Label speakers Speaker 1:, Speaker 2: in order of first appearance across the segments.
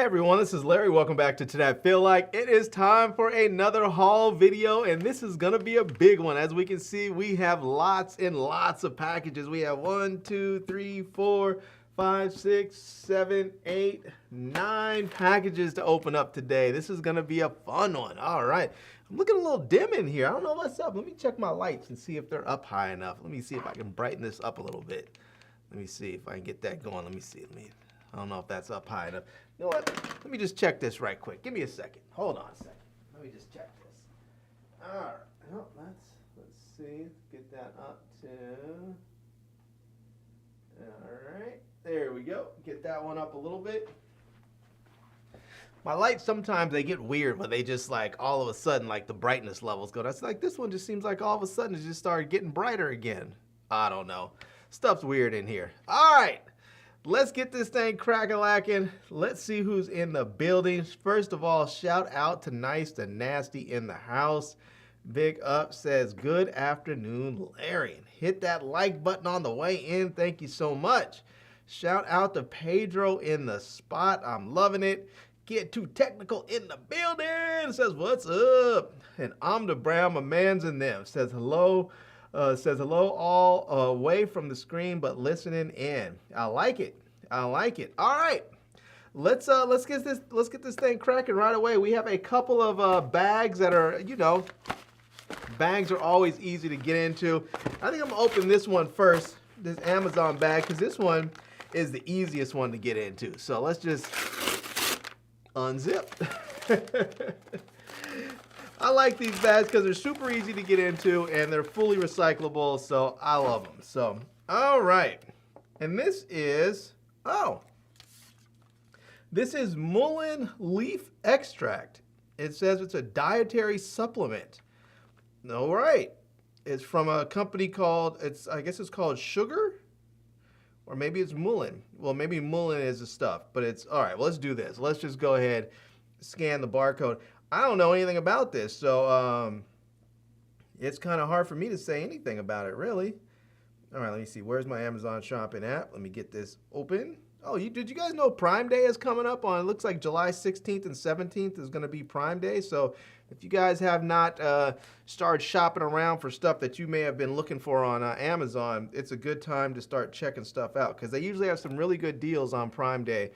Speaker 1: Everyone, this is Larry. Welcome back to Today I Feel Like. It is time for another haul video, and this is gonna be a big one. As we can see, we have lots and lots of packages. We have 1, 2, 3, 4, 5, 6, 7, 8, 9 packages to open up today. This is gonna be a fun one. All right, I'm looking a little dim in here. I don't know what's up. Let me check my lights and see if they're up high enough. Let me see if I can brighten this up a little bit. Let me see if I can get that going. Let me see. I don't know if that's up high enough. You know what? Let me just check this right quick. Give me a second. Hold on a second. Let me just check this. All right. Well, let's see. Get that up to. All right. There we go. Get that one up a little bit. My lights sometimes they get weird when they just like all of a sudden like the brightness levels go. That's like this one just seems like all of a sudden it just started getting brighter again. I don't know. Stuff's weird in here. All right. Let's get this thing crack-a-lacking. Let's see who's in the building. First of all, shout out to Nice to Nasty in the house. Big Up says, good afternoon, Larry. Hit that like button on the way in. Thank you so much. Shout out to Pedro in the spot. I'm loving it. Get Too Technical in the building. Says, what's up? And I'm the Brown, my man's in them. Says, hello. Says hello all away from the screen, but listening in. I like it. I like it. All right, let's get this thing cracking right away. We have a couple of bags that are, you know, bags are always easy to get into. I think I'm gonna open this one first, this Amazon bag, because this one is the easiest one to get into. So let's just unzip. I like these bags because they're super easy to get into and they're fully recyclable, so I love them. So, all right. And this is, this is mullein leaf extract. It says it's a dietary supplement. All right. It's from a company called, I guess it's called Sugar, or maybe it's mullein. Well, maybe mullein is the stuff, but it's, all right, well, let's do this. Let's just go ahead, scan the barcode. I don't know anything about this, so it's kind of hard for me to say anything about it, really. All right, let me see. Where's my Amazon shopping app? Let me get this open. Oh, did you guys know Prime Day is coming up on, it looks like July 16th and 17th is going to be Prime Day. So if you guys have not started shopping around for stuff that you may have been looking for on Amazon, it's a good time to start checking stuff out because they usually have some really good deals on Prime Day.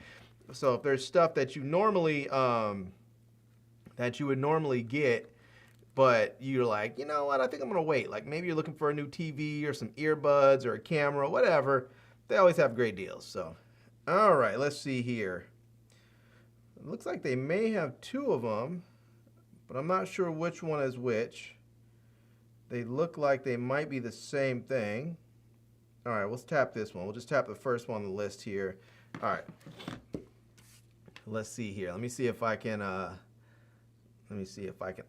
Speaker 1: So if there's stuff that you normally... that you would normally get, but you're like, you know what, I think I'm gonna wait. Like maybe you're looking for a new TV or some earbuds or a camera, whatever. They always have great deals, so. All right, let's see here. It looks like they may have two of them, but I'm not sure which one is which. They look like they might be the same thing. All right, let's tap this one. We'll just tap the first one on the list here. All right, let's see here. Let me see if I can,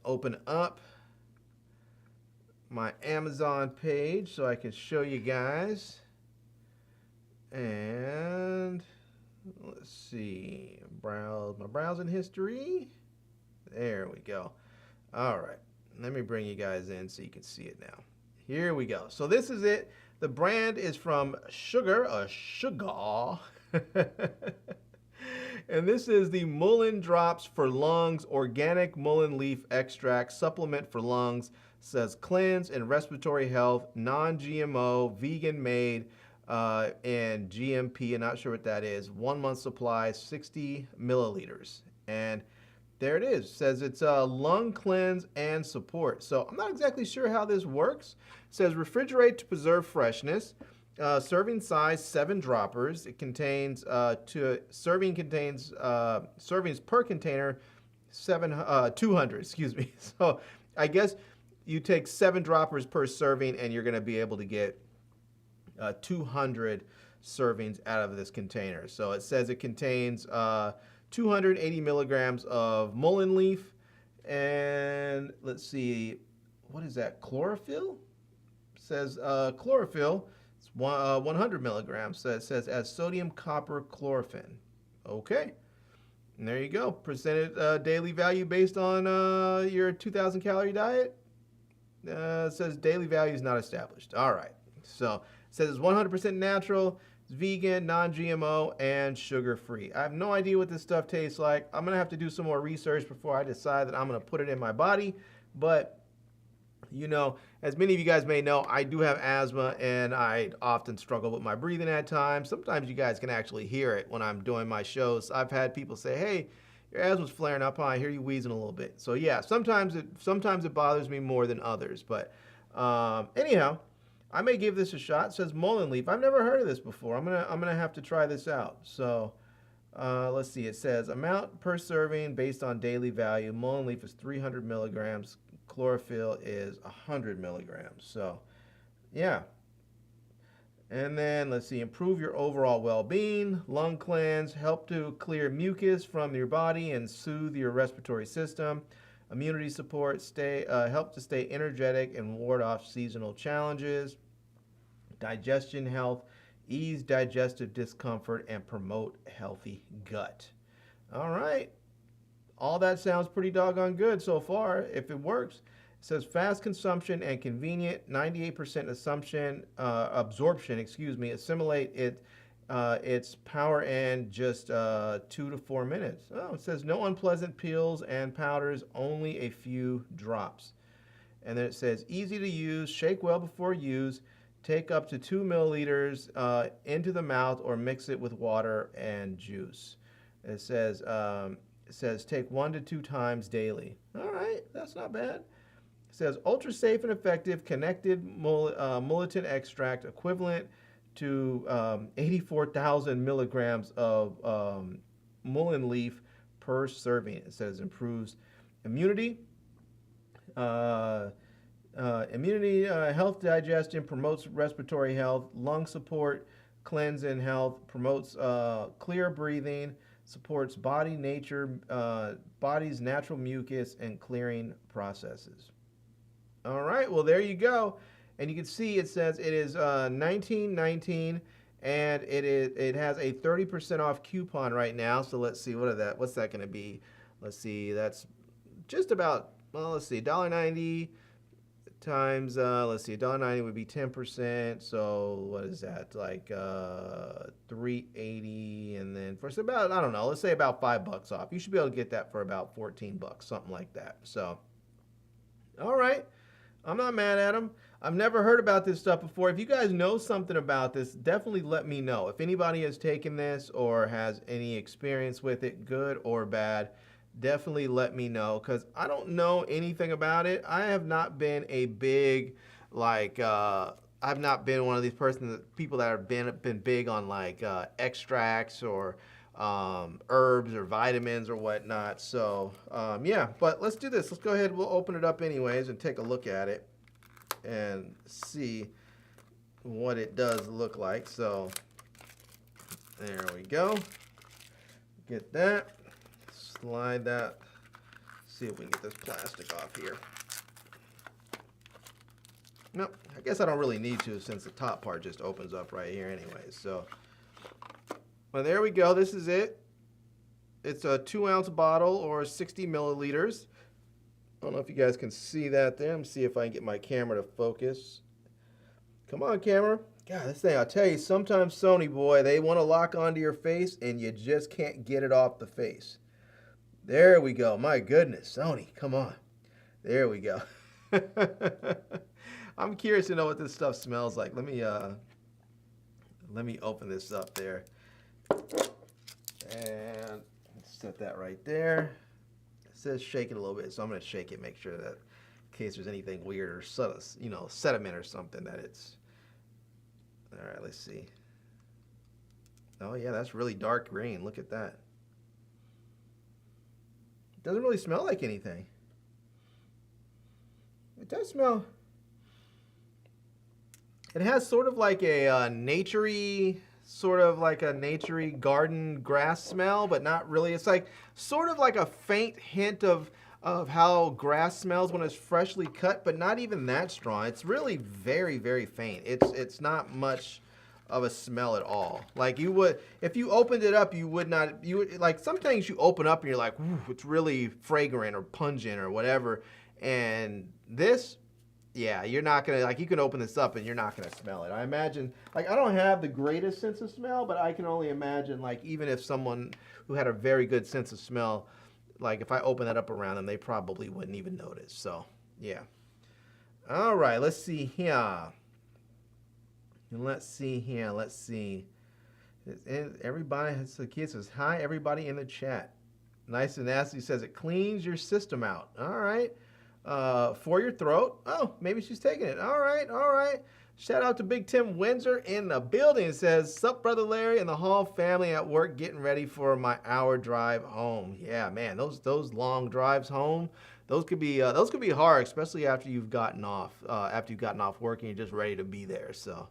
Speaker 1: open up my Amazon page so I can show you guys. And let's see, browse my browsing history. There we go. All right, let me bring you guys in so you can see it now. Here we go. So this is it. The brand is from Sugar. And this is the Mullein Drops for Lungs Organic Mullein Leaf Extract Supplement for Lungs. Says cleanse and respiratory health, non-GMO, vegan made, and GMP. I'm not sure what that is. 1 month supply, 60 milliliters. And there it is. Says it's a lung cleanse and support. So I'm not exactly sure how this works. It says refrigerate to preserve freshness. Serving size 7 droppers. It contains servings per container 200. Excuse me. So I guess you take 7 droppers per serving, and you're going to be able to get 200 servings out of this container. So it says it contains 280 milligrams of mullein leaf, and let's see, what is that? Chlorophyll? It says chlorophyll. It's 100 milligrams. So it says as sodium copper chlorophyll. Okay. And there you go. Percentage daily value based on your 2,000 calorie diet. It says daily value is not established. All right. So it says it's 100% natural. It's vegan, non-GMO, and sugar-free. I have no idea what this stuff tastes like. I'm going to have to do some more research before I decide that I'm going to put it in my body. But, you know, as many of you guys may know, I do have asthma, and I often struggle with my breathing at times. Sometimes you guys can actually hear it when I'm doing my shows. I've had people say, hey, your asthma's flaring up, I hear you wheezing a little bit. So yeah, sometimes it bothers me more than others. But anyhow, I may give this a shot. It says mullein leaf. I've never heard of this before. I'm gonna have to try this out. So let's see. It says amount per serving based on daily value. Mullein leaf is 300 milligrams. Chlorophyll is 100 milligrams. So yeah. And then let's see, improve your overall well-being, lung cleanse, help to clear mucus from your body and soothe your respiratory system, immunity support, help to stay energetic and ward off seasonal challenges, digestion health, ease digestive discomfort, and promote healthy gut. All right. All that sounds pretty doggone good so far, if it works. It says fast consumption and convenient, 98% absorption, assimilate its power in just 2 to 4 minutes. Oh, it says no unpleasant pills and powders, only a few drops. And then it says easy to use, shake well before use, take up to 2 milliliters into the mouth or mix it with water and juice. It says take 1 to 2 times daily. All right, that's not bad. It says ultra safe and effective connected mullein extract equivalent to 84,000 milligrams of mullein leaf per serving. It says improves immunity, health, digestion, promotes respiratory health, lung support, cleanse and health, promotes clear breathing, supports body's natural mucus and clearing processes. All right, well, there you go. And you can see it says it is $19.19, and it has a 30% off coupon right now. So let's see, what's that going to be? Let's see, that's just about, well, let's see, $1.90 times, let's see, $1.90 would be 10%. So what is that? Like $3.80, and then for about, I don't know, let's say about $5 off. You should be able to get that for about $14, something like that. So, all right. I'm not mad at them. I've never heard about this stuff before. If you guys know something about this, definitely let me know. If anybody has taken this or has any experience with it, good or bad, definitely let me know, because I don't know anything about it. I have not been a big, I've not been one of these people that have been big on extracts or herbs or vitamins or whatnot. So yeah, but let's do this. Let's go ahead. We'll open it up anyways and take a look at it and see what it does look like. So there we go. Get that. Slide that. See if we can get this plastic off here. Nope. I guess I don't really need to, since the top part just opens up right here anyways. So well, there we go. This is it. It's a 2-ounce bottle or 60 milliliters. I don't know if you guys can see that there. Let me see if I can get my camera to focus. Come on, camera. God, this thing, I'll tell you, sometimes Sony, boy, they want to lock onto your face and you just can't get it off the face. There we go. My goodness, Sony, come on. There we go. I'm curious to know what this stuff smells like. Let me open this up there. And set that right there. It says shake it a little bit, so I'm going to shake it, make sure that in case there's anything weird or sediment or something that it's. All right, let's see. Oh yeah, that's really dark green. Look at that. It doesn't really smell like anything. It does smell. It has sort of like a naturey garden grass smell, but not really. It's like sort of like a faint hint of how grass smells when it's freshly cut, but not even that strong. It's really very, very faint. It's not much of a smell at all. Like you would, if you opened it up, you would like some things you open up and you're like, ooh, it's really fragrant or pungent or whatever. And this, Yeah, you're not gonna, like, you can open this up and you're not gonna smell it. I imagine, like, I don't have the greatest sense of smell, but I can only imagine, like, even if someone who had a very good sense of smell, like, if I open that up around them, they probably wouldn't even notice. So, yeah. All right, let's see here. Let's see here. Let's see. Everybody, the kid says, hi, everybody in the chat. Nice and Nasty says it cleans your system out. All right. For your throat. Oh, maybe she's taking it. All right, all right. Shout out to Big Tim Windsor in the building. It says, sup, Brother Larry and the Hall family at work getting ready for my hour drive home. Yeah, man, those long drives home, those could be hard, especially after you've gotten off work and you're just ready to be there. So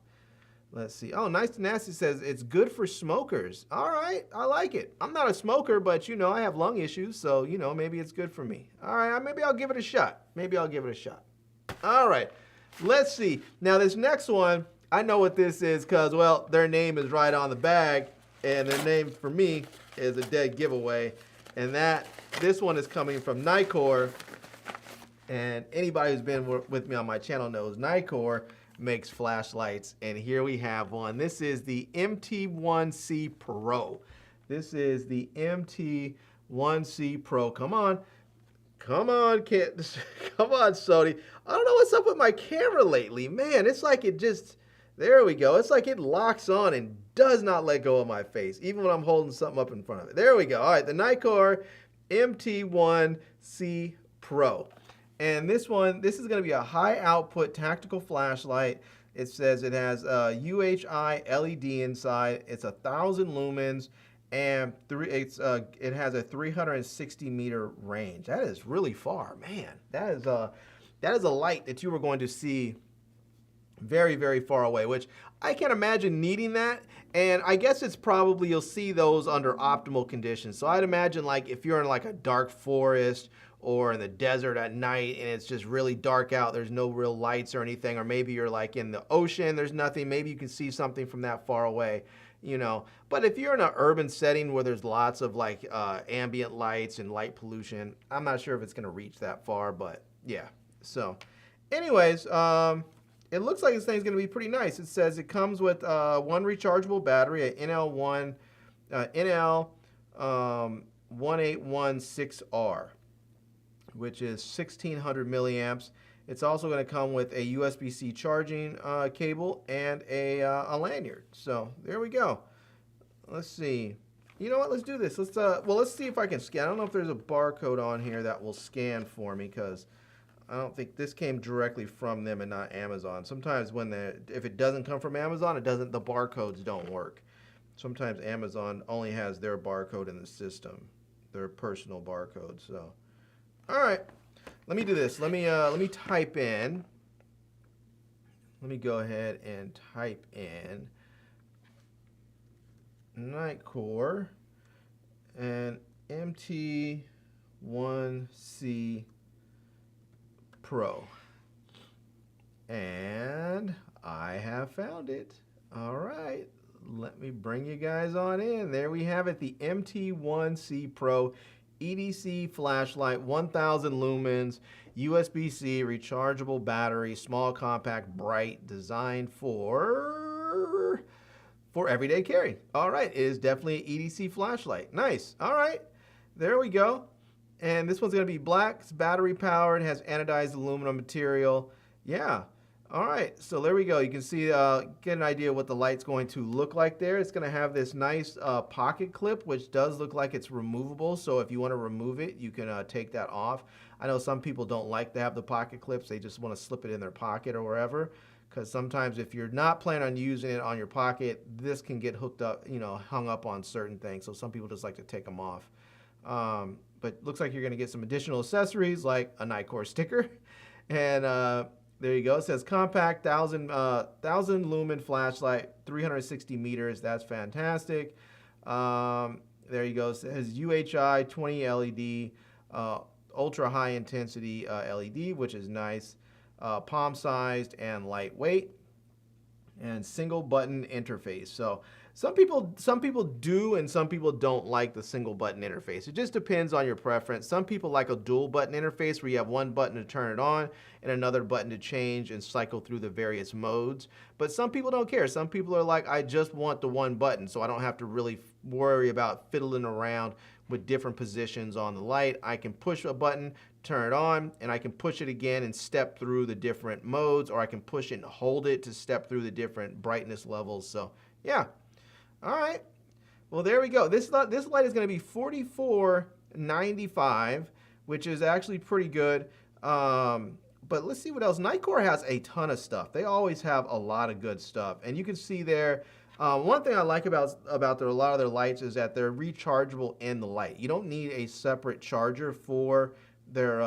Speaker 1: let's see. Oh, Nice and Nasty says it's good for smokers. All right, I like it. I'm not a smoker, but you know I have lung issues, so you know maybe it's good for me. All right, maybe I'll give it a shot. All right, let's see. Now this next one, I know what this is because, well, their name is right on the bag, and their name for me is a dead giveaway. And this one is coming from Nikkor, and anybody who's been with me on my channel knows Nikkor makes flashlights, and here we have one. This is the MT1C Pro. This is the MT1C Pro. Come on, kid. Come on, Sony. I don't know what's up with my camera lately. Man, it's like it just, there we go. It's like it locks on and does not let go of my face, even when I'm holding something up in front of it. There we go. All right, the Nikkor MT1C Pro. And this is going to be a high output tactical flashlight. It says it has a UHI LED inside. It's 1,000 lumens, and it has a 360 meter range. That is really far, man. That is a light that you are going to see very, very far away, which I can't imagine needing that. And I guess it's probably, you'll see those under optimal conditions. So I'd imagine, like, if you're in like a dark forest or in the desert at night and it's just really dark out, there's no real lights or anything, or maybe you're like in the ocean, there's nothing, maybe you can see something from that far away, you know. But if you're in an urban setting where there's lots of like ambient lights and light pollution, I'm not sure if it's gonna reach that far, but yeah. So anyways, it looks like this thing's gonna be pretty nice. It says it comes with one rechargeable battery, a NL1816R, which is 1600 milliamps. It's also going to come with a USB-C charging cable and a lanyard. So there we go. Let's see. You know what? Let's do this. Let's see if I can scan. I don't know if there's a barcode on here that will scan for me, because I don't think this came directly from them and not Amazon. Sometimes if it doesn't come from Amazon, the barcodes don't work. Sometimes Amazon only has their barcode in the system, their personal barcode. So, all right, let me do this. Let me type in. Let me go ahead and type in Nikkor and MT1C Pro, and I have found it. All right, let me bring you guys on in. There we have it, the MT1C Pro EDC flashlight, 1000 lumens, USB-C, rechargeable battery, small, compact, bright, designed for everyday carry. All right, it is definitely an EDC flashlight. Nice. All right, there we go. And this one's going to be black, it's battery powered, has anodized aluminum material. Yeah. All right, so there we go. You can see, get an idea what the light's going to look like there. It's going to have this nice pocket clip, which does look like it's removable. So if you want to remove it, you can take that off. I know some people don't like to have the pocket clips. They just want to slip it in their pocket or wherever. Because sometimes if you're not planning on using it on your pocket, this can get hooked up, hung up on certain things. So some people just like to take them off. But looks like you're going to get some additional accessories like a Nikkor sticker. And there you go. It says compact, 1000 lumen flashlight, 360 meters. That's fantastic. There you go. It says UHI 20 LED, ultra high intensity LED, which is nice. Palm sized and lightweight, and single button interface. So some people do and some people don't like the single button interface. It just depends on your preference. Some people like a dual button interface where you have one button to turn it on and another button to change and cycle through the various modes. But some people don't care. Some people are like, I just want the one button so I don't have to really worry about fiddling around with different positions on the light. I can push a button, turn it on, and I can push it again and step through the different modes, or I can push it and hold it to step through the different brightness levels. So yeah. All right. Well, there we go. This light is going to be $44.95, which is actually pretty good. But let's see what else. Nitecore has a ton of stuff. They always have a lot of good stuff. And you can see there, one thing I like about a lot of their lights is that they're rechargeable in the light. You don't need a separate charger for their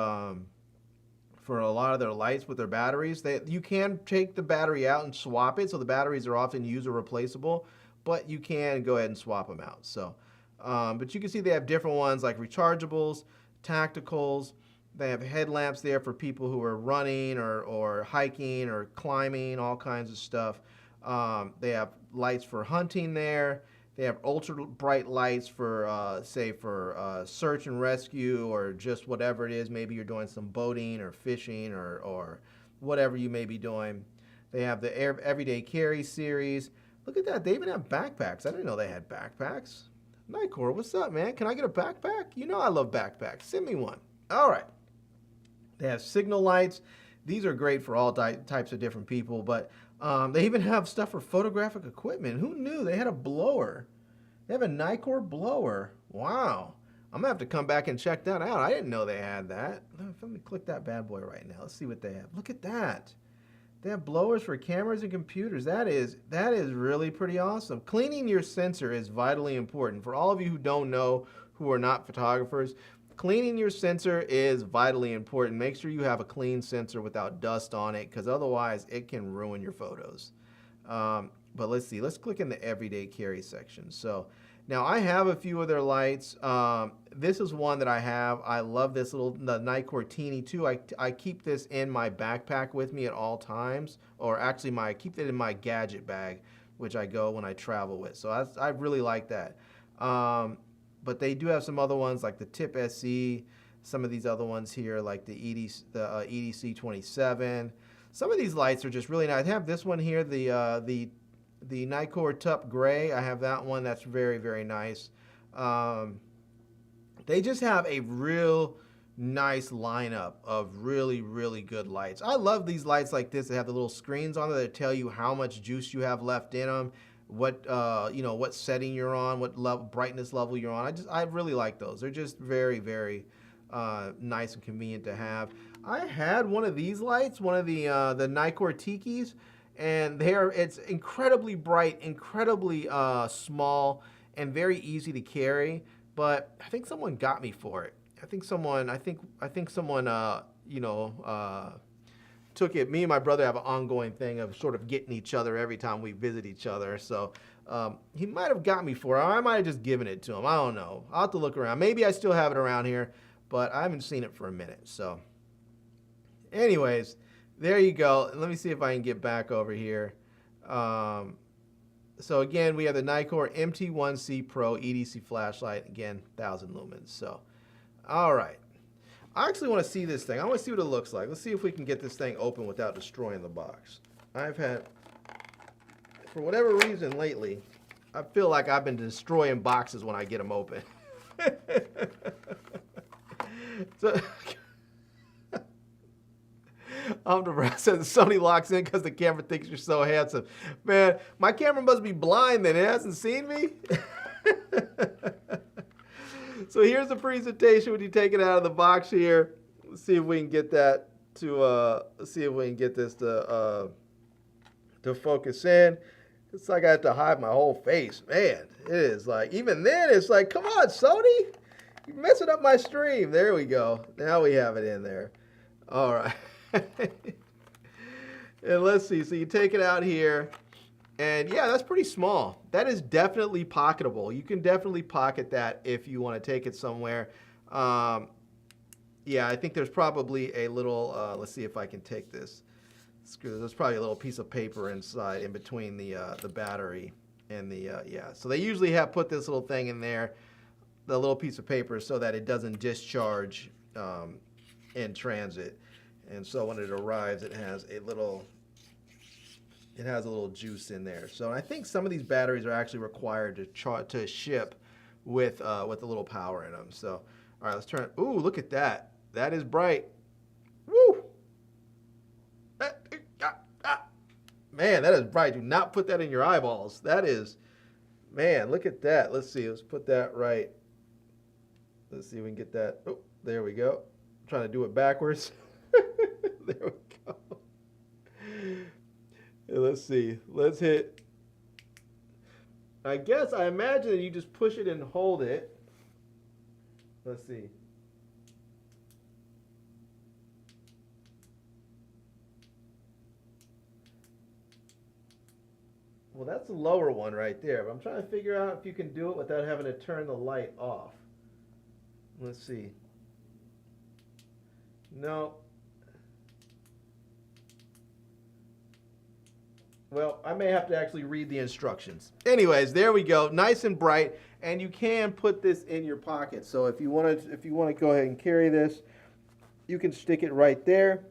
Speaker 1: for a lot of their lights with their batteries. You can take the battery out and swap it, so the batteries are often user replaceable, but you can go ahead and swap them out. So, but you can see they have different ones like rechargeables, tacticals. They have headlamps there for people who are running or hiking or climbing, all kinds of stuff. They have lights for hunting there. They have ultra bright lights for, say, for search and rescue or just whatever it is. Maybe you're doing some boating or fishing or whatever you may be doing. They have the Everyday Carry series. Look at that. They even have backpacks. I didn't know they had backpacks. Nitecore, what's up, man? Can I get a backpack? You know I love backpacks. Send me one. All right. They have signal lights. These are great for all types of different people, but they even have stuff for photographic equipment. Who knew they had a blower? They have a Nitecore blower. Wow. I'm going to have to come back and check that out. I didn't know they had that. Let me click that bad boy right now. Let's see what they have. Look at that. They have blowers for cameras and computers. That is really pretty awesome. Cleaning your sensor is vitally important. For all of you who don't know, who are not photographers, cleaning your sensor is vitally important. Make sure you have a clean sensor without dust on it, because otherwise it can ruin your photos. But let's see. Let's click in the Everyday Carry section. So now I have a few of their lights. This is one that I have. I love this the Nitecore Teeny 2. I keep this in my backpack with me at all times, or actually I keep it in my gadget bag, which I go when I travel with. So I really like that. But they do have some other ones like the Tip SE, some of these other ones here like the EDC 27. Some of these lights are just really nice. I have this one here, the Nitecore Tup Gray. I have that one. That's very, very nice. They just have a real nice lineup of really, really good lights. I love these lights like this. They have the little screens on there that tell you how much juice you have left in them, what what setting you're on, what level, brightness level you're on. I really like those. They're just very, very nice and convenient to have. I had one of these lights, one of the Nitecore Tikis, and it's incredibly bright, incredibly small, and very easy to carry. But I think someone got me for it. I think someone took it. Me and my brother have an ongoing thing of sort of getting each other every time we visit each other. So he might have got me for it. I might have just given it to him. I don't know. I'll have to look around. Maybe I still have it around here, but I haven't seen it for a minute. So anyways, there you go. Let me see if I can get back over here. So again, we have the Nitecore MT1C Pro EDC flashlight. Again, 1,000 lumens. So, all right. I actually want to see this thing. I want to see what it looks like. Let's see if we can get this thing open without destroying the box. I've had, for whatever reason lately, I feel like I've been destroying boxes when I get them open. So, says Sony locks in because the camera thinks you're so handsome. Man, my camera must be blind then. It hasn't seen me. So here's the presentation when you take it out of the box here. Let's see if we can get that to to focus in. It's like I have to hide my whole face. Man, it is like, even then it's like, come on, Sony. You're messing up my stream. There we go. Now we have it in there. All right. And let's see. So you take it out here. And yeah, that's pretty small. That is definitely pocketable. You can definitely pocket that if you want to take it somewhere. Yeah, I think there's probably a little, let's see if I can take this. There's probably a little piece of paper inside in between the battery And the, yeah, so they usually have put this little thing in there, the little piece of paper, so that it doesn't discharge in transit. And so when it arrives, it has a little juice in there. So I think some of these batteries are actually required to ship with a little power in them. So, all right, let's turn it. Ooh, look at that. That is bright. Woo! Man, that is bright. Do not put that in your eyeballs. That is, man, look at that. Let's see. Let's put that right. Let's see if we can get that. Oh, there we go. I'm trying to do it backwards. There we go. Let's see. Let's hit. I imagine that you just push it and hold it. Let's see. Well, that's the lower one right there. But I'm trying to figure out if you can do it without having to turn the light off. Let's see. No. Well, I may have to actually read the instructions. Anyways, there we go. Nice and bright. And you can put this in your pocket. So if you want to go ahead and carry this, you can stick it right there.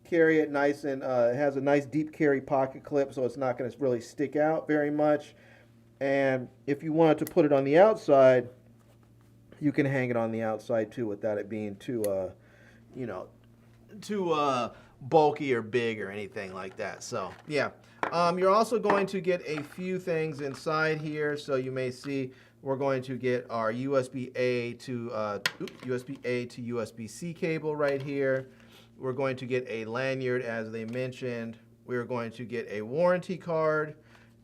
Speaker 1: Carry it nice, and it has a nice deep carry pocket clip, so it's not going to really stick out very much. And if you wanted to put it on the outside, you can hang it on the outside too, without it being too, too bulky or big or anything like that. So yeah, you're also going to get a few things inside here. So you may see we're going to get our USB-A to USB-C cable right here. We're going to get a lanyard, as they mentioned. We're going to get a warranty card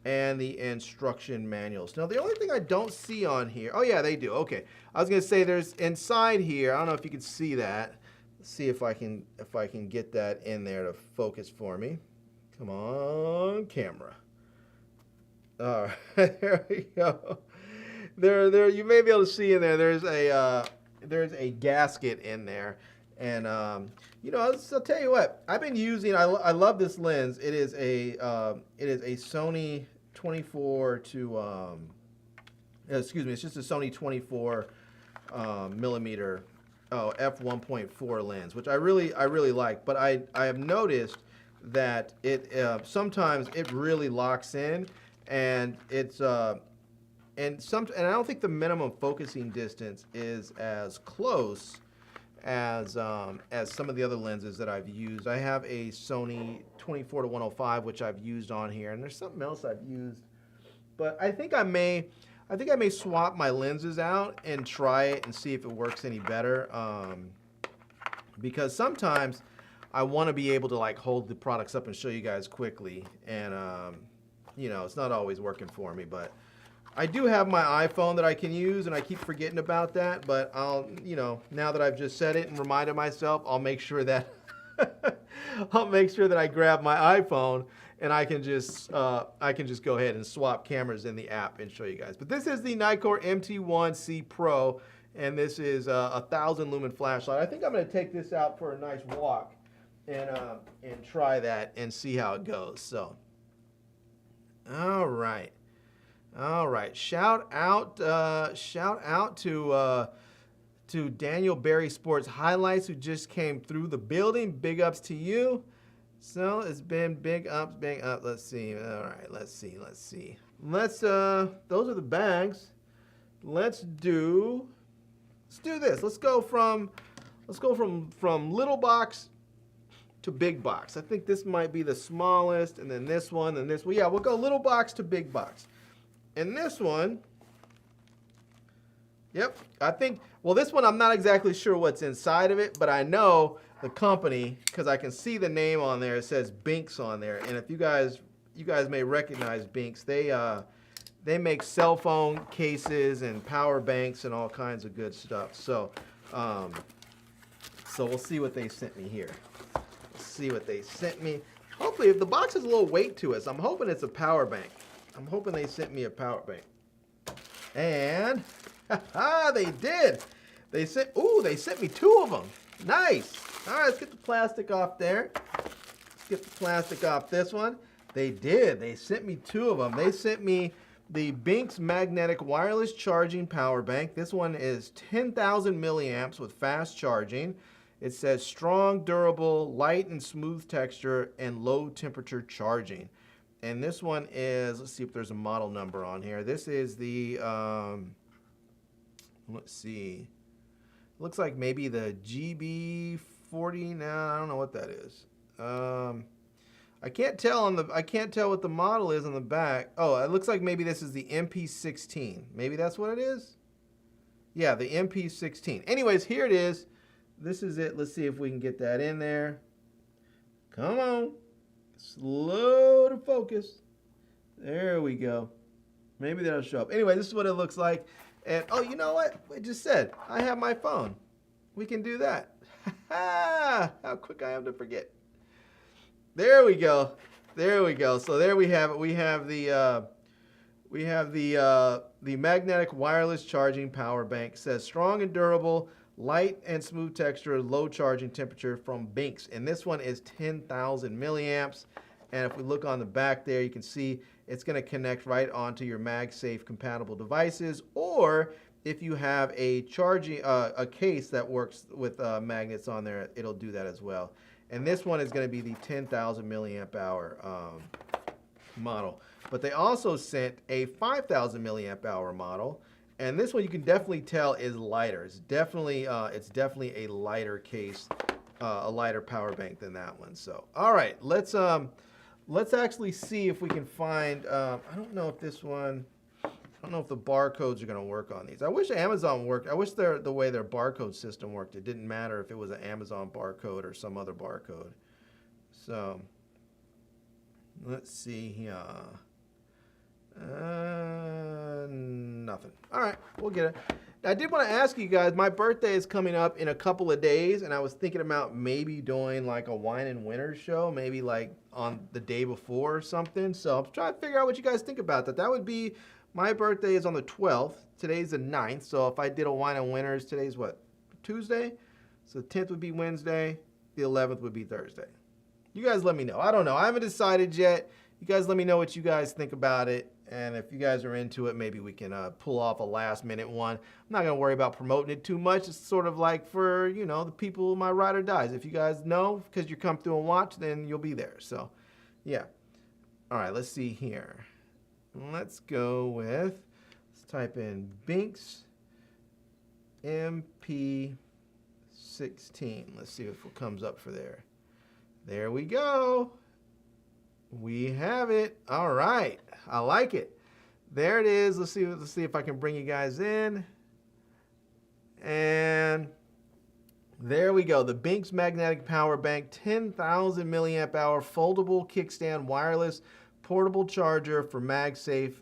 Speaker 1: and the instruction manuals. Now, the only thing I don't see on here, oh yeah, they do. Okay, I was gonna say there's inside here. I don't know if you can see that. Let's see if I can get that in there to focus for me. Come on, camera. All right, there we go. There, you may be able to see in there. There's a gasket in there. And, I'll tell you what, I've been using, I love this lens. It is a Sony 24 to, excuse me, it's just a Sony 24 millimeter f1.4 lens, which I really like. But I have noticed that it sometimes it really locks in, and it's and I don't think the minimum focusing distance is as close as some of the other lenses that I've used. I have a Sony 24 to 105, which I've used on here, and there's something else I've used, but I think I may swap my lenses out and try it and see if it works any better, because sometimes I want to be able to like hold the products up and show you guys quickly, and it's not always working for me. But I do have my iPhone that I can use, and I keep forgetting about that. But I'll, now that I've just said it and reminded myself, I'll make sure that I grab my iPhone, and I can just go ahead and swap cameras in the app and show you guys. But this is the Nikkor MT1C Pro, and this is a 1,000 lumen flashlight. I think I'm going to take this out for a nice walk and try that and see how it goes. So, all right. Shout out to Daniel Berry Sports Highlights, who just came through the building. Big ups to you. So it's been big ups. Let's see. All right. Let's see. Those are the bags. Let's do this. Let's go from little box to big box. I think this might be the smallest, and then this one, and this one. Yeah, we'll go little box to big box. And this one, yep, I think, well, this one I'm not exactly sure what's inside of it, but I know the company because I can see the name on there. It says Binks on there, and if you guys may recognize Binks, they make cell phone cases and power banks and all kinds of good stuff. So, so we'll see what they sent me here. Hopefully, if the box has a little weight to it, so I'm hoping it's a power bank. I'm hoping they sent me a power bank. And they did. They sent me 2 of them. Nice. All right, let's get the plastic off there. Let's get the plastic off this one. They did. They sent me 2 of them. They sent me the Binks Magnetic Wireless Charging Power Bank. This one is 10,000 milliamps with fast charging. It says strong, durable, light and smooth texture, and low temperature charging. And this one is, let's see if there's a model number on here. This is the, let's see. Looks like maybe the GB40. Now I don't know what that is. I can't tell what the model is on the back. Oh, it looks like maybe this is the MP16. Maybe that's what it is. Yeah, the MP16. Anyways, here it is. This is it. Let's see if we can get that in there. Come on. Slow to focus. There we go. Maybe that'll show up. Anyway, this is what it looks like. And, oh, you know what? I just said, I have my phone. We can do that. How quick I am to forget. There we go. There we go. So there we have it. We have the magnetic wireless charging power bank. It says strong and durable, light and smooth texture, low charging temperature from Binks. And this one is 10,000 milliamps. And if we look on the back there, you can see it's going to connect right onto your MagSafe compatible devices. Or if you have a charging a case that works with magnets on there, it'll do that as well. And this one is going to be the 10,000 milliamp hour model. But they also sent a 5,000 milliamp hour model. And this one you can definitely tell is lighter. It's definitely a lighter case, a lighter power bank than that one. So, all right, let's actually see if we can find. I don't know if this one. I don't know if the barcodes are going to work on these. I wish Amazon worked. I wish the way their barcode system worked. It didn't matter if it was an Amazon barcode or some other barcode. So, let's see here. Nothing. All right, we'll get it. I did want to ask you guys, my birthday is coming up in a couple of days, and I was thinking about maybe doing like a wine and winter show, maybe like on the day before or something. So I'm trying to figure out what you guys think about that. That would be, my birthday is on the 12th. Today's the 9th. So if I did a wine and winters, today's what? Tuesday? So the 10th would be Wednesday. The 11th would be Thursday. You guys let me know. I don't know. I haven't decided yet. You guys let me know what you guys think about it. And if you guys are into it, maybe we can pull off a last minute one. I'm not going to worry about promoting it too much. It's sort of like for, you know, the people, my ride or dies. If you guys know, because you come through and watch, then you'll be there. So, yeah. All right, let's see here. Let's go with, let's type in Binks MP16. Let's see if it comes up for there. There we go. We have it. All right. I like it. There it is. Let's see if I can bring you guys in. And there we go. The Binks Magnetic Power Bank, 10,000 milliamp hour foldable kickstand wireless portable charger for MagSafe.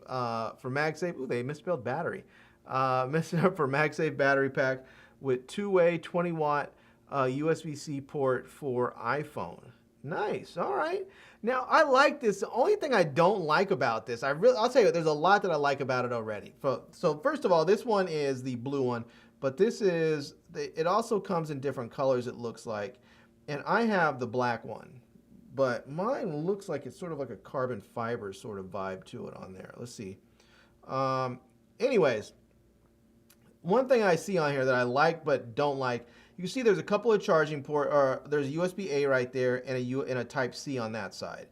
Speaker 1: Ooh, they misspelled battery. For MagSafe battery pack with two-way 20-watt USB-C port for iPhone. Nice. All right. Now, I like this. The only thing I don't like about this, I'll tell you, there's a lot that I like about it already. So first of all, this one is the blue one, but it also comes in different colors, it looks like. And I have the black one, but mine looks like it's sort of like a carbon fiber sort of vibe to it on there. Let's see. Anyways, one thing I see on here that I like but don't like, you can see there's a couple of charging ports, or there's a USB-A right there and a Type-C on that side.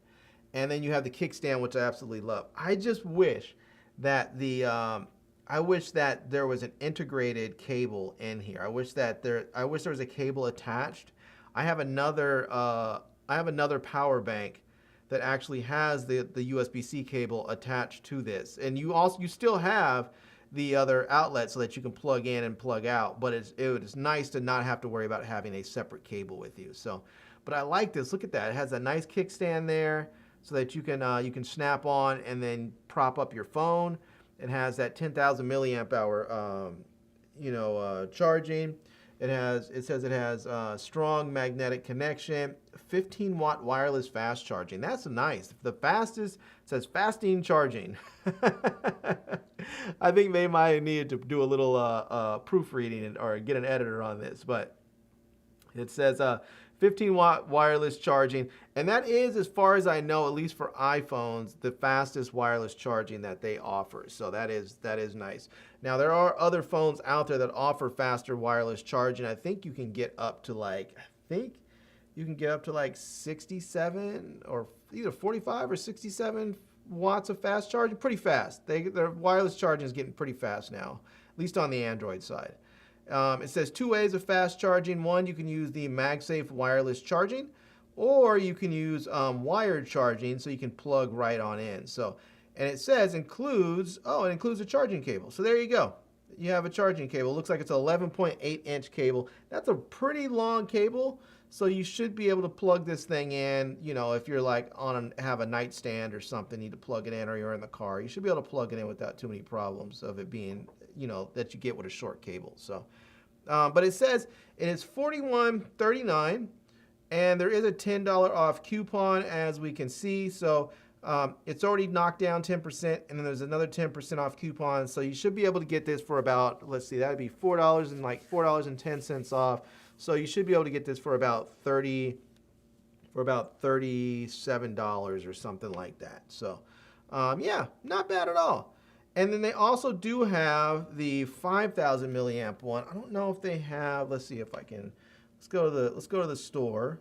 Speaker 1: And then you have the kickstand, which I absolutely love. I just wish that there was an integrated cable in here. I wish there was a cable attached. I have another power bank that actually has the USB-C cable attached to this. And you still have the other outlet so that you can plug in and plug out, but it's nice to not have to worry about having a separate cable with you. So, but I like this. Look at that. It has a nice kickstand there so that you can snap on and then prop up your phone. It has that 10,000 milliamp hour charging. It says it has strong magnetic connection, 15-watt wireless fast charging. That's nice. The fastest, it says fasting charging. I think they might need to do a little proofreading or get an editor on this, but it says 15-watt wireless charging. And that is, as far as I know, at least for iPhones, the fastest wireless charging that they offer. So that is nice. Now, there are other phones out there that offer faster wireless charging. I think you can get up to like, 67 or either 45 or 67 watts of fast charging. Pretty fast. Their wireless charging is getting pretty fast now, at least on the Android side. It says 2 ways of fast charging. One, you can use the MagSafe wireless charging, or you can use wired charging, so you can plug right on in. So, and it says includes a charging cable. So there you go. You have a charging cable. It looks like it's an 11.8-inch cable. That's a pretty long cable, so you should be able to plug this thing in. You know, if you're like have a nightstand or something, need to plug it in, or you're in the car, you should be able to plug it in without too many problems of it being, you know, that you get with a short cable. So, but it says it is $41.39, and there is a $10 off coupon, as we can see. So it's already knocked down 10%, and then there's another 10% off coupon. So you should be able to get this for about, let's see, that would be $4 and like $4.10 off. So you should be able to get this for about $37 or something like that. So yeah, not bad at all. And then they also do have the 5,000 milliamp one. I don't know if they have. Let's see if I can. Let's go to the store,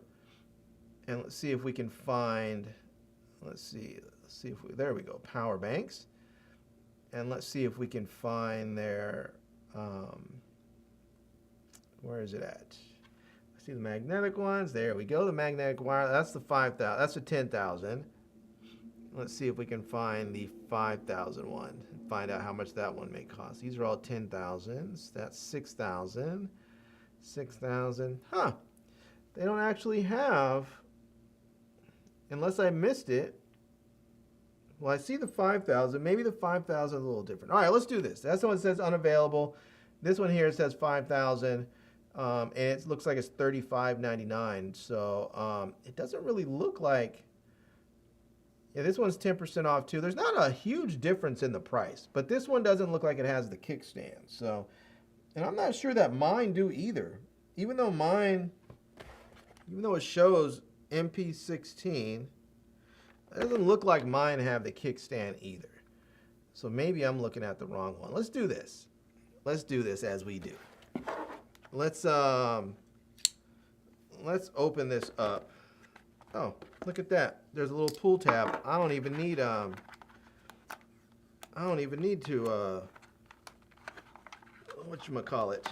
Speaker 1: and let's see if we can find. Let's see if we. There we go. Power banks, and let's see if we can find their. Where is it at? I see the magnetic ones. There we go. The magnetic wire. That's the 5,000. That's the 10,000. Let's see if we can find the 5,000 one and find out how much that one may cost. These are all 10,000s. That's 6,000. 6,000. Huh. They don't actually have, unless I missed it. Well, I see the 5,000. Maybe the 5,000 is a little different. All right, let's do this. That's the one that says unavailable. This one here says 5,000. And it looks like it's $35.99. So it doesn't really look like. Yeah, this one's 10% off too. There's not a huge difference in the price, but this one doesn't look like it has the kickstand. So, and I'm not sure that mine do either. Even though it shows MP16, it doesn't look like mine have the kickstand either. So maybe I'm looking at the wrong one. Let's do this. Let's do this as we do. Let's open this up. Oh, look at that. There's a little pull tab. I don't even need to whatchamacallit,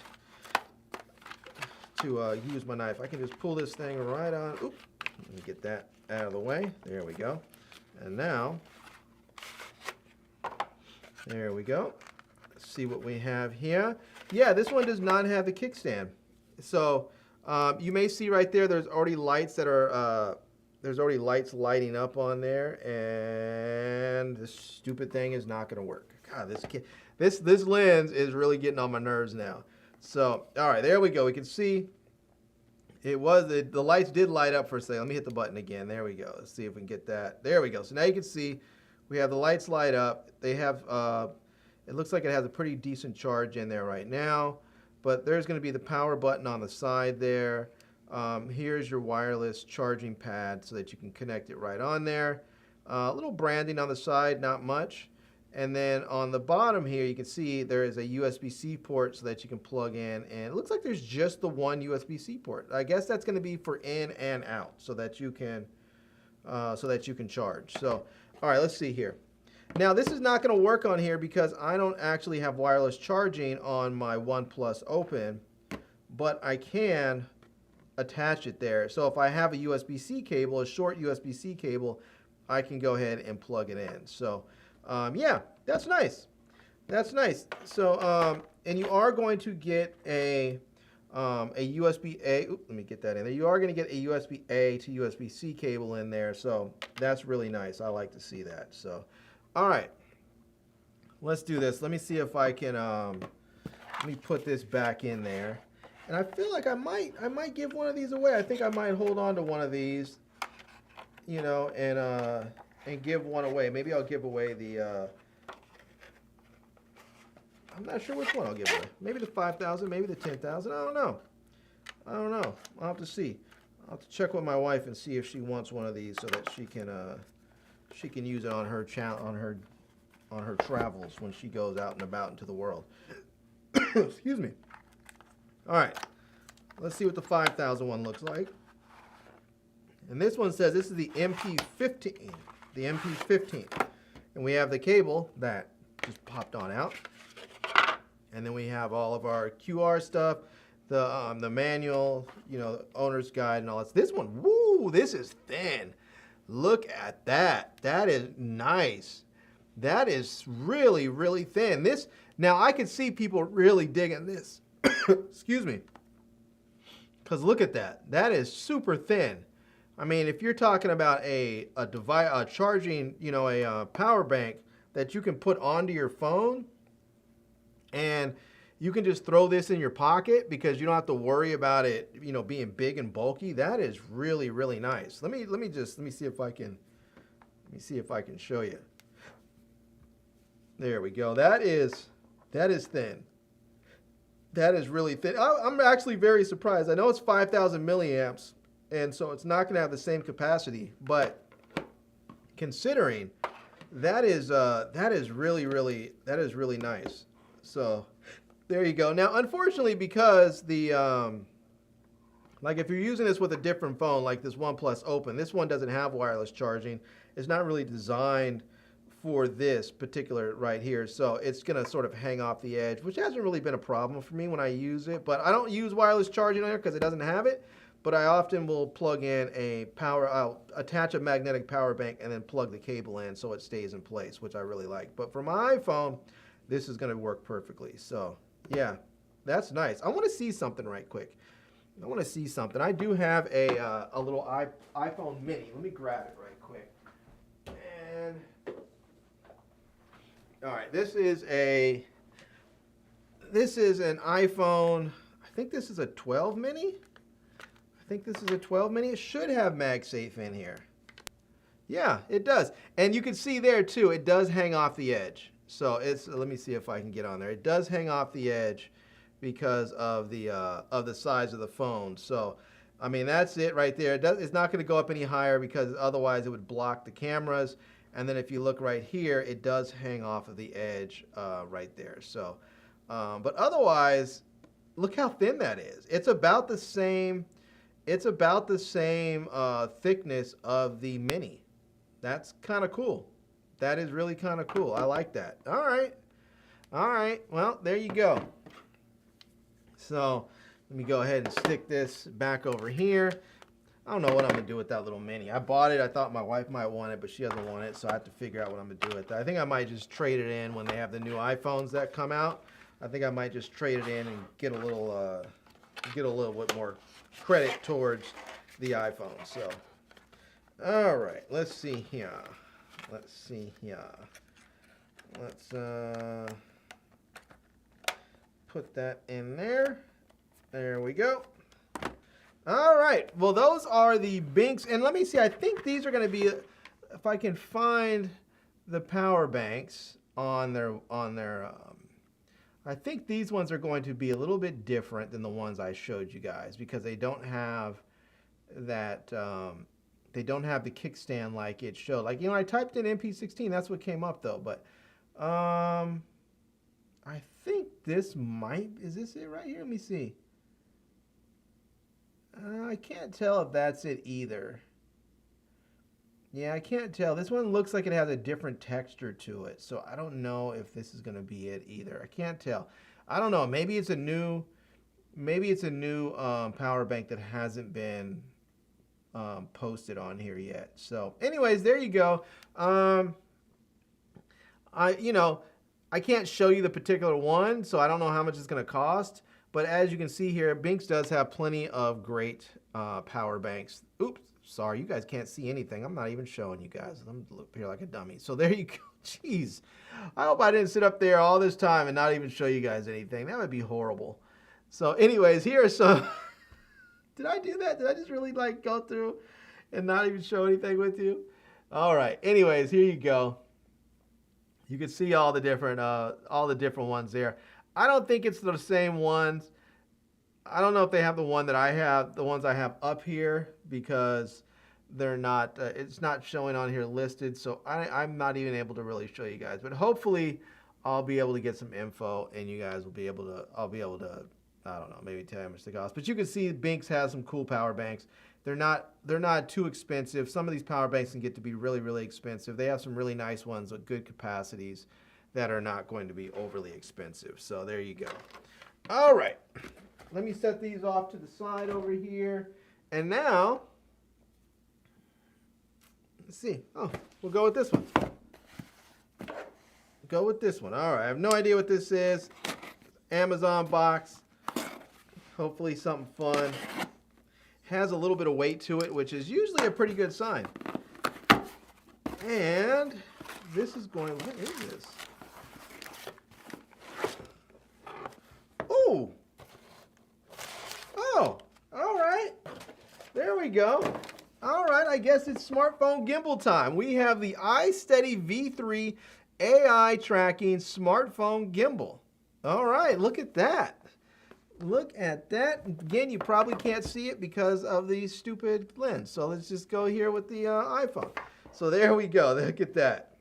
Speaker 1: to use my knife. I can just pull this thing right on. Oop. Let me get that out of the way. There we go. And now, there we go. Let's see what we have here. Yeah, this one does not have the kickstand. So you may see right there, there's already lights that are there's already lights lighting up on there, and this stupid thing is not going to work. God, this lens is really getting on my nerves now. So, all right, there we go. We can see the lights did light up for a second. Let me hit the button again. There we go. Let's see if we can get that. There we go. So now you can see we have the lights light up. They have it looks like it has a pretty decent charge in there right now, but there's going to be the power button on the side there. Here's your wireless charging pad so that you can connect it right on there. A little branding on the side, not much. And then on the bottom here, you can see there is a USB-C port so that you can plug in. And it looks like there's just the one USB-C port. I guess that's going to be for in and out so that you can charge. So, all right, let's see here. Now, this is not going to work on here because I don't actually have wireless charging on my OnePlus Open, but I can attach it there. So if I have a USB-C cable, a short USB-C cable, I can go ahead and plug it in. So yeah, that's nice. That's nice. So and you are going to get a USB-A. Let me get that in there. You are going to get a USB-A to USB-C cable in there. So that's really nice. I like to see that. So all right, let's do this. Let me see if I can. Let me put this back in there. And I feel like I might give one of these away. I think I might hold on to one of these, you know, and give one away. Maybe I'll give away the. I'm not sure which one I'll give away. Maybe the 5,000, maybe the 10,000. I don't know. I'll have to see. I'll have to check with my wife and see if she wants one of these so that she can use it on her on her travels when she goes out and about into the world. Excuse me. All right, let's see what the 5,000 one looks like. And this one says this is the MP15, the MP15, and we have the cable that just popped on out, and then we have all of our QR stuff, the manual, you know, the owner's guide and all that. This one, woo, this is thin. Look at that. That is nice. That is really, really thin. This, now I can see people really digging this. Excuse me. Because look at that. That is super thin. I mean, if you're talking about a device, charging, you know, a power bank that you can put onto your phone, and you can just throw this in your pocket because you don't have to worry about it, you know, being big and bulky. That is really, really nice. Let me see if I can show you. There we go. That is thin. That is really thin. I'm actually very surprised. I know it's 5,000 milliamps, and so it's not going to have the same capacity, but considering that is really, really nice. So there you go. Now, unfortunately, because the like if you're using this with a different phone, like this OnePlus Open, this one doesn't have wireless charging. It's not really designed for this particular right here, so it's gonna sort of hang off the edge, which hasn't really been a problem for me when I use it. But I don't use wireless charging on here because it doesn't have it. But I often will plug in I'll attach a magnetic power bank and then plug the cable in so it stays in place, which I really like. But for my iPhone, this is gonna work perfectly. So yeah, that's nice. I want to see something right quick. I want to see something. I do have a little iPhone mini. Let me grab it right quick. And all right, this is an iPhone, I think this is a 12 mini. It should have MagSafe in here. Yeah, it does. And you can see there too, it does hang off the edge. So let me see if I can get on there. It does hang off the edge because of the size of the phone. So, I mean, that's it right there. It's not going to go up any higher because otherwise it would block the cameras. And then if you look right here, it does hang off of the edge right there. So, but otherwise, look how thin that is. It's about the same. It's about the same thickness of the Mini. That's kind of cool. That is really kind of cool. I like that. All right. All right. Well, there you go. So let me go ahead and stick this back over here. I don't know what I'm going to do with that little Mini. I bought it. I thought my wife might want it, but she doesn't want it, so I have to figure out what I'm going to do with it. I think I might just trade it in when they have the new iPhones that come out. I think I might just trade it in and get a little bit more credit towards the iPhone. So, all right. Let's see here. Let's put that in there. There we go. All right. Well, those are the Binks. And let me see. I think these are going to be, if I can find the power banks on their I think these ones are going to be a little bit different than the ones I showed you guys because they don't have that, they don't have the kickstand like it showed. Like, you know, I typed in MP16. That's what came up, though. But I think this might, is this it right here? Let me see. I can't tell if that's it either. Yeah, I can't tell. This one looks like it has a different texture to it. So I don't know if this is going to be it either. I can't tell. I don't know. Maybe it's a new power bank that hasn't been posted on here yet. So anyways, there you go. I can't show you the particular one, so I don't know how much it's going to cost. But as you can see here, Binks does have plenty of great power banks. Oops, sorry, you guys can't see anything. I'm not even showing you guys. I'm up here like a dummy. So there you go. Jeez, I hope I didn't sit up there all this time and not even show you guys anything. That would be horrible. So anyways, here are some... Did I do that? Did I just really like go through and not even show anything with you? All right. Anyways, here you go. You can see all the different ones there. I don't think it's the same ones. I don't know if they have the one that I have, the ones I have up here, because they're not, it's not showing on here listed. So I'm not even able to really show you guys, but hopefully I'll be able to get some info and you guys will be able to, I'll be able to, I don't know, maybe tell you how much they cost. But you can see Binks has some cool power banks. They're not too expensive. Some of these power banks can get to be really, really expensive. They have some really nice ones with good capacities that are not going to be overly expensive. So there you go. All right. Let me set these off to the side over here. And now, let's see. Oh, we'll go with this one. Go with this one. All right. I have no idea what this is. Amazon box. Hopefully something fun. Has a little bit of weight to it, which is usually a pretty good sign. And this is going, what is this? Oh. Oh, all right. There we go. All right, I guess it's smartphone gimbal time. We have the iSteady V3 AI tracking smartphone gimbal. All right, look at that. Look at that. Again, you probably can't see it because of the stupid lens. So let's just go here with the iPhone. So there we go. Look at that.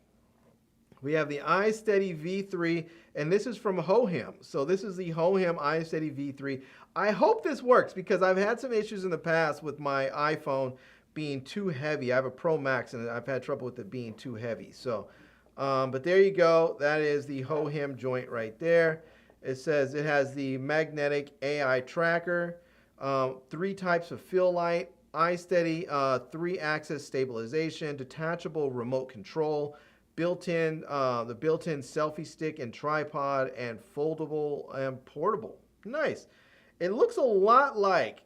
Speaker 1: We have the iSteady V3, and this is from Hohem. So this is the Hohem iSteady V3. I hope this works because I've had some issues in the past with my iPhone being too heavy. I have a Pro Max, and I've had trouble with it being too heavy. So, but there you go. That is the Hohem joint right there. It says it has the magnetic AI tracker, 3 types of fill light, iSteady 3-axis stabilization, detachable remote control, built-in the built-in selfie stick and tripod, and foldable and portable. Nice. It looks a lot like,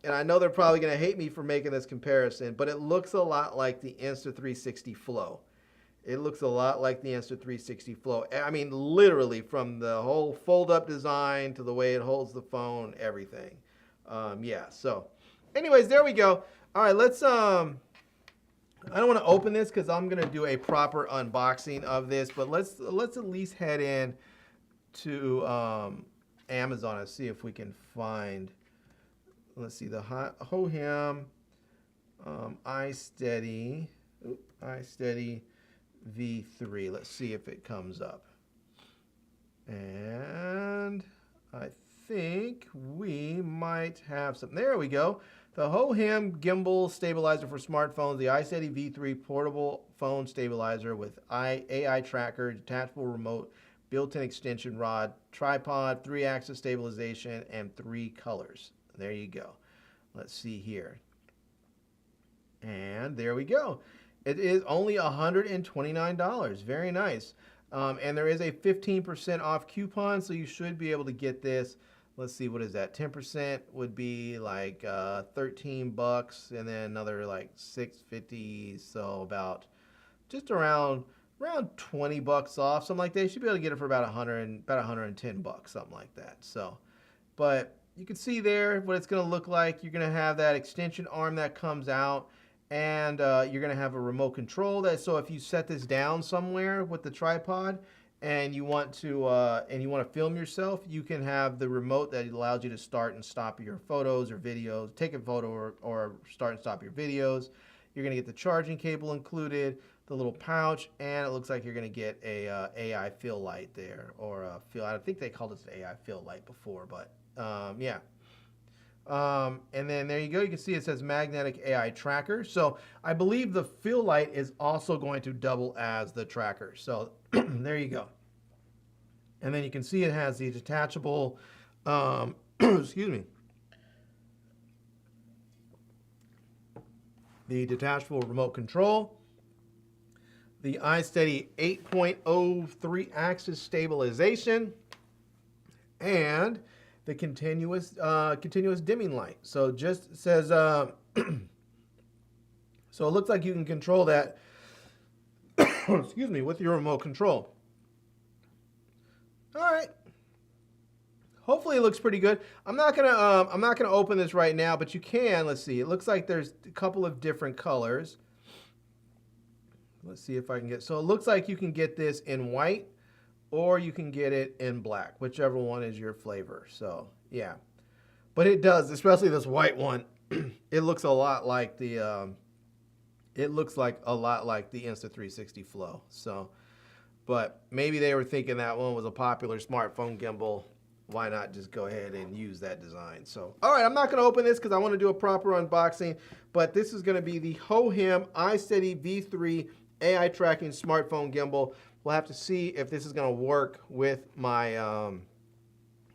Speaker 1: and I know they're probably going to hate me for making this comparison, but it looks a lot like the Insta360 Flow. It looks a lot like the Insta360 Flow. I mean, literally from the whole fold-up design to the way it holds the phone, everything. Yeah, so anyways, there we go. All right, let's, I don't want to open this because I'm going to do a proper unboxing of this, but let's at least head in to Amazon and see if we can find, let's see, the Hohem iSteady V3. Let's see if it comes up. And I think we might have something. There we go. The Hohem gimbal stabilizer for smartphones, the iSteady V3 portable phone stabilizer with AI tracker, detachable remote, built-in extension rod, tripod, 3-axis stabilization, and 3 colors. There you go. Let's see here. And there we go. It is only $129. Very nice. And there is a 15% off coupon, so you should be able to get this. Let's see, what is that? 10% would be like 13 bucks, and then another like $6.50, so about just around 20 bucks off, something like that. You should be able to get it for about 110 bucks, something like that. So, but you can see there what it's going to look like. You're going to have that extension arm that comes out, and you're going to have a remote control that, so if you set this down somewhere with the tripod and you want to film yourself, you can have the remote that allows you to start and stop your photos or videos, take a photo or start and stop your videos. You're going to get the charging cable included, the little pouch, and it looks like you're going to get a AI fill light there, or a fill. I think they called it an AI fill light before, but yeah. And then there you go. You can see it says magnetic AI tracker. So I believe the fill light is also going to double as the tracker. So there you go. And then you can see it has the detachable, excuse me, the detachable remote control, the iSteady 8.0 3-axis stabilization, and the continuous dimming light. So just says, so it looks like you can control that, excuse me, with your remote control. All right. Hopefully it looks pretty good. I'm not gonna open this right now, but you can. Let's see. It looks like there's a couple of different colors. Let's see if I can get. So it looks like you can get this in white, or you can get it in black, whichever one is your flavor. So yeah. But it does, especially this white one. It looks a lot like the Insta360 Flow. So, but maybe they were thinking that one was a popular smartphone gimbal. Why not just go ahead and use that design? So, all right, I'm not going to open this because I want to do a proper unboxing. But this is going to be the Hohem iSteady V3 AI tracking smartphone gimbal. We'll have to see if this is going to work with my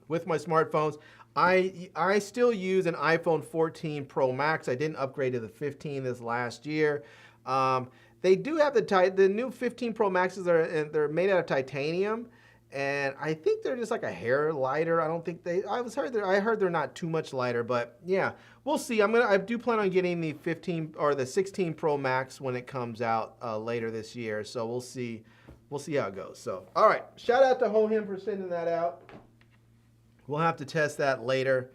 Speaker 1: smartphones. I still use an iPhone 14 Pro Max. I didn't upgrade to the 15 this last year. They do have the new 15 Pro Maxes they're made out of titanium, and I think they're just like a hair lighter. I don't think I heard they're not too much lighter, but yeah, we'll see. I do plan on getting the 15 or the 16 Pro Max when it comes out later this year. So we'll see. We'll see how it goes. So all right, shout out to Hohem for sending that out. We'll have to test that later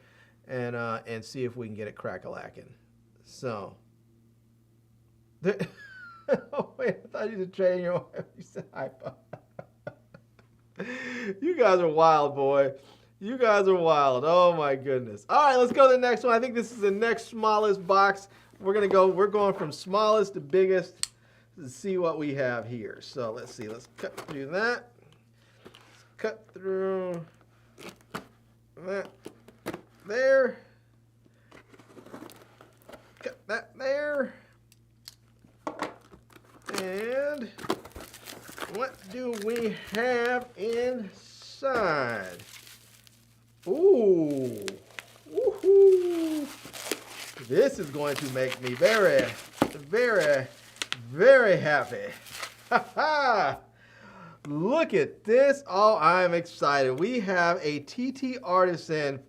Speaker 1: and see if we can get it crack-a-lacking. So, oh wait, I thought you were trading your wife. You said iPod. You guys are wild, boy. You guys are wild. Oh my goodness. All right, let's go to the next one. I think this is the next smallest box. We're going from smallest to biggest to see what we have here. So let's see. Let's cut through that. Cut through that there. Cut that there. And what do we have inside? Ooh. Woohoo. This is going to make me very, very, very happy. Ha ha. Look at this. Oh, I'm excited. We have a TT Artisan.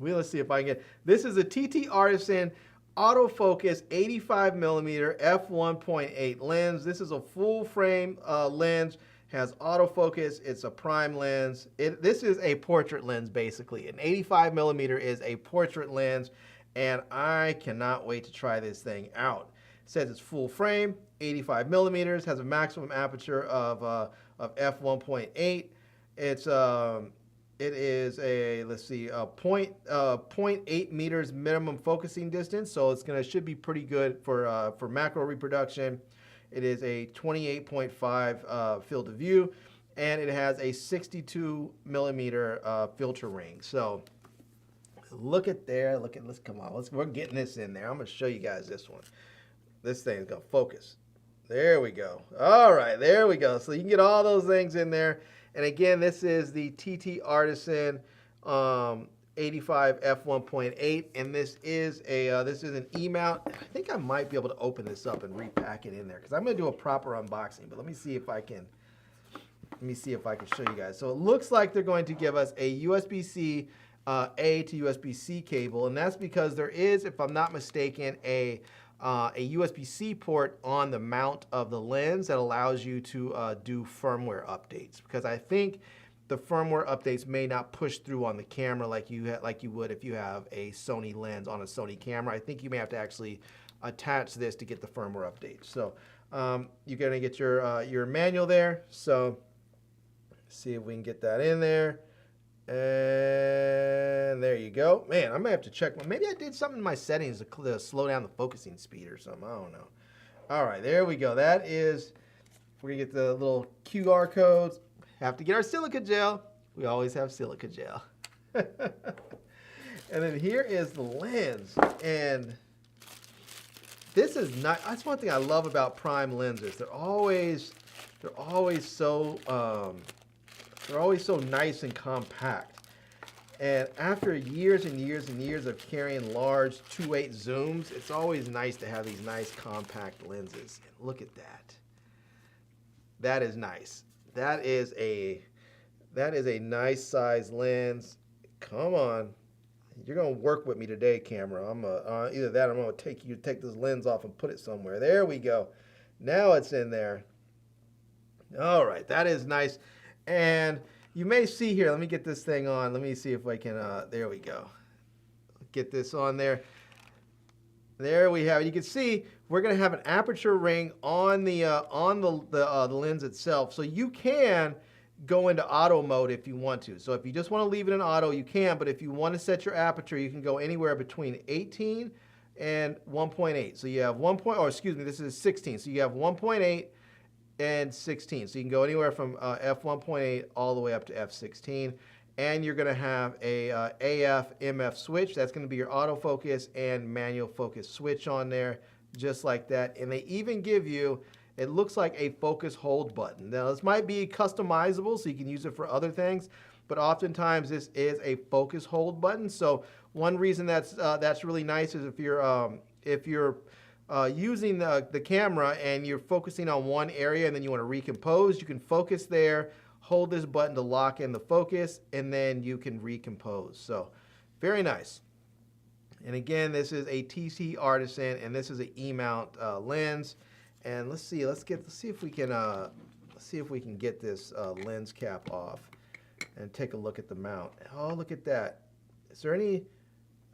Speaker 1: Let's see if I can get. This is a TT Artisan autofocus 85mm f1.8 lens. This is a full frame lens. Has autofocus. It's a prime lens. This is a portrait lens, basically. An 85mm is a portrait lens, and I cannot wait to try this thing out. It says it's full frame, 85mm, has a maximum aperture of f1.8. It is a, let's see, a 0.8 meters minimum focusing distance, so should be pretty good for macro reproduction. It is a 28.5 field of view, and it has a 62mm filter ring. So look at there. Let's come on. We're getting this in there. I'm gonna show you guys this one. This thing's gonna focus. There we go. All right, there we go. So you can get all those things in there. And again, this is the TT Artisan 85 f1.8, and this is an E-mount. I think I might be able to open this up and repack it in there because I'm gonna do a proper unboxing. But let me see if I can show you guys. So it looks like they're going to give us a USB-C A to USB-C cable, and that's because there is, if I'm not mistaken, a USB-C port on the mount of the lens that allows you to do firmware updates. Because I think the firmware updates may not push through on the camera like you would if you have a Sony lens on a Sony camera. I think you may have to actually attach this to get the firmware updates. So you're gonna get your manual there. So see if we can get that in there. And there you go. Man, I may have to check. Maybe I did something in my settings to slow down the focusing speed or something. I don't know. All right, there we go. That is, we're going to get the little QR codes. Have to get our silica gel. We always have silica gel. And then here is the lens. And this is not, that's one thing I love about prime lenses. They're always so nice and compact. And after years and years and years of carrying large 2.8 zooms, it's always nice to have these nice compact lenses. And look at that. That is nice. That is a nice size lens. Come on. You're gonna work with me today, camera. Either that or I'm gonna take this lens off and put it somewhere. There we go. Now it's in there. All right, that is nice. And you may see here, let me get this thing on. Let me see if I can, there we go. Get this on there. There we have it. You can see we're going to have an aperture ring on the lens itself. So you can go into auto mode if you want to. So if you just want to leave it in auto, you can, but if you want to set your aperture, you can go anywhere between 18 and 1.8. So you have this is 16. So you have 1.8 and 16. So you can go anywhere from f1.8 all the way up to f16. And you're going to have a AF MF switch. That's going to be your autofocus and manual focus switch on there, just like that. And they even give you, it looks like a focus hold button. Now this might be customizable, so you can use it for other things, but oftentimes this is a focus hold button. So one reason that's really nice is if you're using the camera and you're focusing on one area and then you want to recompose, you can focus there, hold this button to lock in the focus, and then you can recompose. So very nice. And again, this is a TT Artisan, and this is an E-mount lens. And let's see if we can get this lens cap off and take a look at the mount. Oh, look at that. Is there any?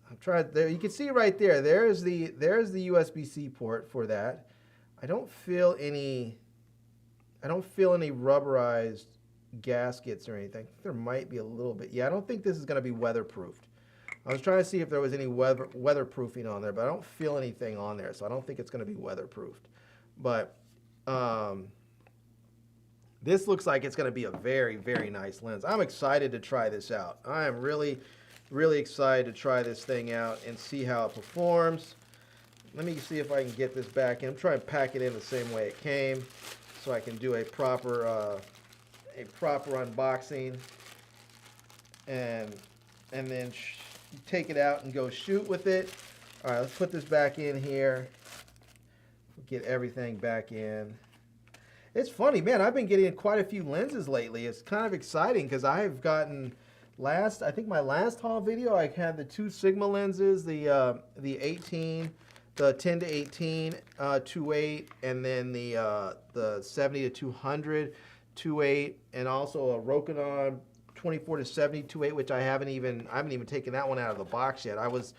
Speaker 1: I'm trying there. You can see right there. There's the USB-C port for that. I don't feel any rubberized gaskets or anything. I think there might be a little bit. Yeah, I don't think this is going to be weatherproofed. I was trying to see if there was any weatherproofing on there, but I don't feel anything on there, so I don't think it's going to be weatherproofed. But this looks like it's going to be a very, very nice lens. I'm excited to try this out. I am really, really excited to try this thing out and see how it performs. Let me see if I can get this back in. I'm trying to pack it in the same way it came so I can do a proper unboxing and then take it out and go shoot with it. All right, let's put this back in here. Get everything back in. It's funny, man, I've been getting quite a few lenses lately. It's kind of exciting because I've gotten I think my last haul video, I had the two Sigma lenses, the 10 to 18 2.8, and then the 70 to 200 2.8, and also a Rokinon 24 to 70 2.8, which I haven't even taken that one out of the box yet. I was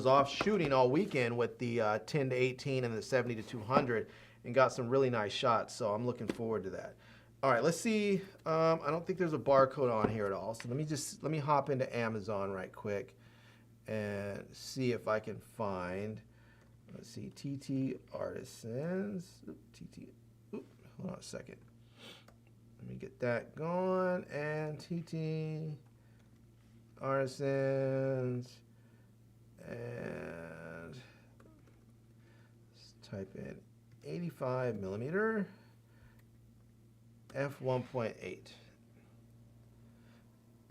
Speaker 1: off shooting all weekend with the 10 to 18 and the 70 to 200 and got some really nice shots, so I'm looking forward to that. All right, let's see. I don't think there's a barcode on here at all, so let me hop into Amazon right quick and see if I can find, let's see, TT Artisans, hold on a second. Let me get that going, and TT Artisans, and let's type in 85 millimeter f1.8.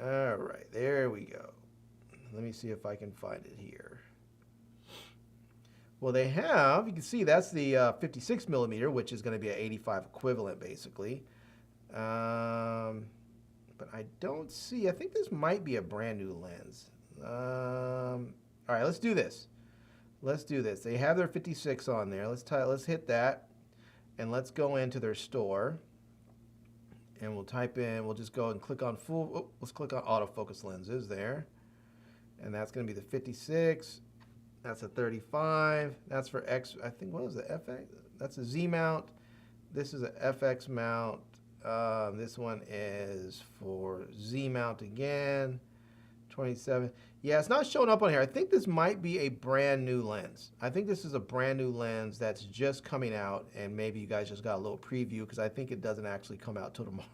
Speaker 1: All right, there we go. Let me see if I can find it here. Well, they have, you can see that's the 56 millimeter, which is going to be an 85 equivalent, basically. But I don't see, I think this might be a brand new lens. All right, let's do this. Let's do this. They have their 56 on there. Let's hit that, and let's go into their store. And we'll type in, we'll just go and click on let's click on autofocus lenses there. And that's going to be the 56. That's a 35. That's for X, I think, what was the FX? That's a Z mount. This is a FX mount. This one is for Z mount again. 27. Yeah, it's not showing up on here. I think this might be a brand new lens. I think this is a brand new lens that's just coming out, and maybe you guys just got a little preview because I think it doesn't actually come out till tomorrow.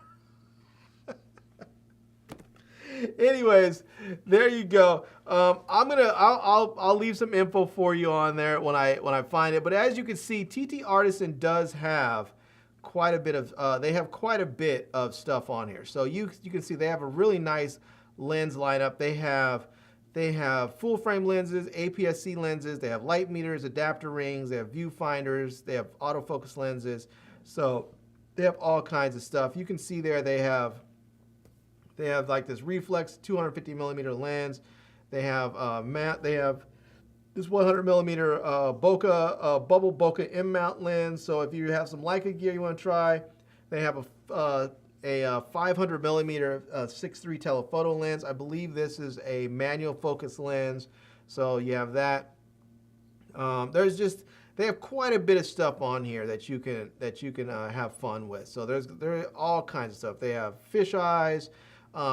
Speaker 1: Anyways, there you go. I'll leave some info for you on there when I find it. But as you can see, TT Artisan does have quite a bit of quite a bit of stuff on here. So you can see they have a really nice lens lineup. They have full frame lenses, APS-C lenses, they have light meters, adapter rings, they have viewfinders, they have autofocus lenses. So they have all kinds of stuff. You can see there they have like this reflex 250 millimeter lens. They have this 100 millimeter bubble bokeh M-mount lens. So if you have some Leica gear you want to try, they have a 500 millimeter 6.3 telephoto lens. I believe this is a manual focus lens, so you have that. they have quite a bit of stuff on here that you can have fun with. So there are all kinds of stuff. They have fish eyes.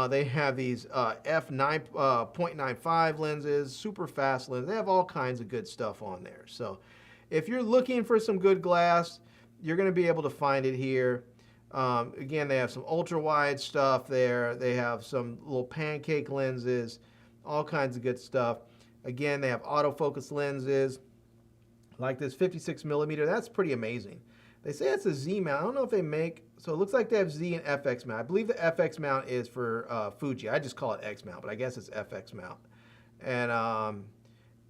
Speaker 1: They have these f9.95 lenses, super fast lenses. They have all kinds of good stuff on there. So if you're looking for some good glass, you're going to be able to find it here. Again, they have some ultra wide stuff there. They have some little pancake lenses, all kinds of good stuff. Again, they have autofocus lenses like this 56 millimeter. That's pretty amazing. They say it's a Z mount. I don't know if they make, so it looks like they have Z and FX mount. I believe the FX mount is for Fuji. I just call it X mount, but I guess it's FX mount. And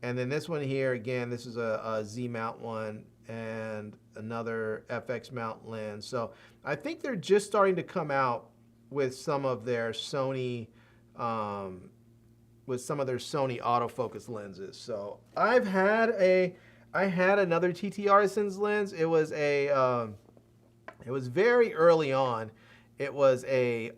Speaker 1: then this one here, again, this is a Z mount one and another FX mount lens. So I think they're just starting to come out with some of their Sony, autofocus lenses. So I had another TT Artisans lens. It was very early on. It was a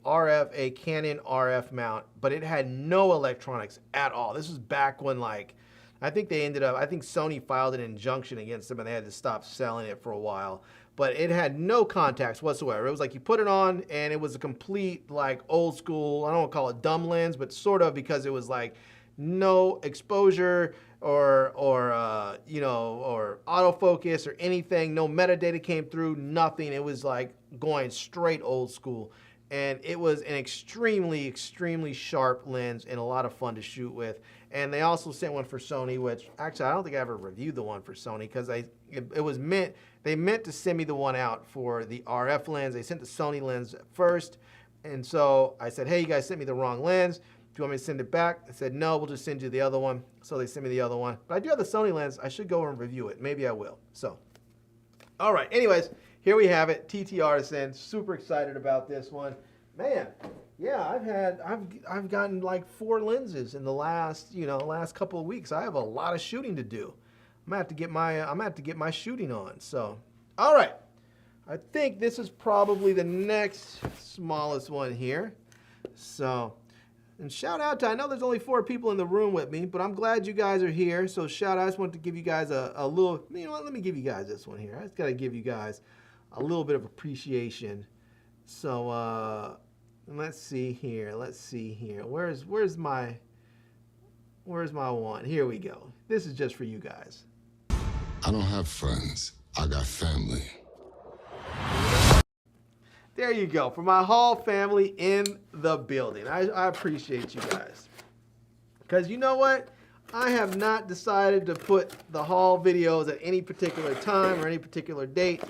Speaker 1: Canon RF mount, but it had no electronics at all. This was back when, like, I think Sony filed an injunction against them and they had to stop selling it for a while. But it had no contacts whatsoever. It was like you put it on and it was a complete, like, old school, I don't want to call it dumb lens, but sort of, because it was like no exposure or autofocus or anything. No metadata came through, nothing. It was like going straight old school. And it was an extremely, extremely sharp lens and a lot of fun to shoot with. And they also sent one for Sony, which actually I don't think I ever reviewed the one for Sony, because they meant to send me the one out for the RF lens. They sent the Sony lens first. And so I said, hey, you guys sent me the wrong lens. Do you want me to send it back? They said, no, we'll just send you the other one. So they sent me the other one. But I do have the Sony lens. I should go over and review it. Maybe I will. So, all right. Anyways, here we have it. TT Artisan. Super excited about this one. Man, yeah, I've gotten like 4 lenses in the last couple of weeks. I have a lot of shooting to do. I'm gonna have to get my shooting on. So, all right. I think this is probably the next smallest one here. So, and shout out to, I know there's only 4 people in the room with me, but I'm glad you guys are here. So shout out, I just wanted to give you guys a little, you know what, let me give you guys this one here. I just gotta give you guys a little bit of appreciation. So let's see here. Where's my one? Here we go. This is just for you guys.
Speaker 2: I don't have friends. I got family.
Speaker 1: There you go. For my Hall family in the building. I appreciate you guys. Because you know what? I have not decided to put the Hall videos at any particular time or any particular date.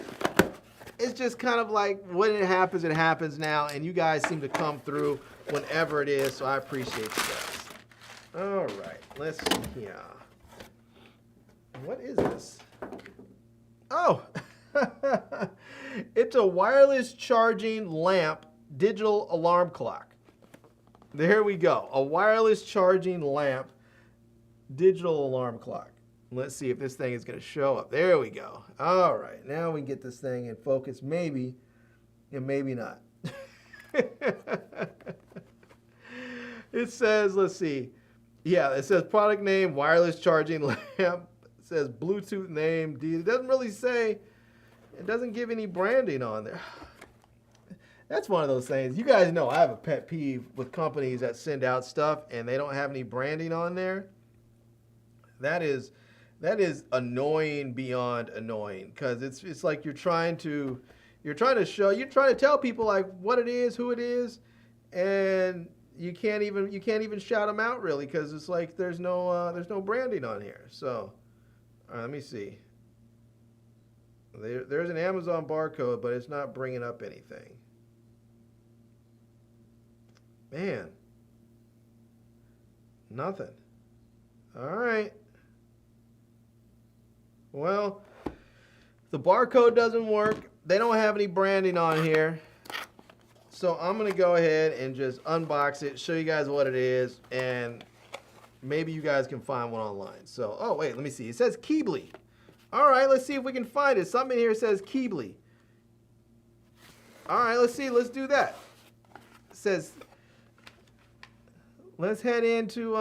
Speaker 1: It's just kind of like when it happens now, and you guys seem to come through whenever it is, so I appreciate you guys. All right, let's see here. What is this? Oh, it's a wireless charging lamp digital alarm clock. There we go, a wireless charging lamp digital alarm clock. Let's see if this thing is going to show up. There we go. All right, now we get this thing in focus, maybe, and maybe not. It says, let's see. Yeah, it says product name, wireless charging lamp. It says Bluetooth name. It doesn't really say, it doesn't give any branding on there. That's one of those things. You guys know I have a pet peeve with companies that send out stuff and they don't have any branding on there. That is annoying beyond annoying, because it's like you're trying to tell people like what it is, who it is, and you can't even shout them out really, because it's like there's no branding on here. So, all right, let me see. There's an Amazon barcode, but it's not bringing up anything. Man, nothing. All right. Well, the barcode doesn't work. They don't have any branding on here. So I'm going to go ahead and just unbox it, show you guys what it is, and maybe you guys can find one online. So, oh, wait, let me see. It says Keebly. All right, let's see if we can find it. Something in here says Keebly. All right, let's see. Let's do that. It says, let's head into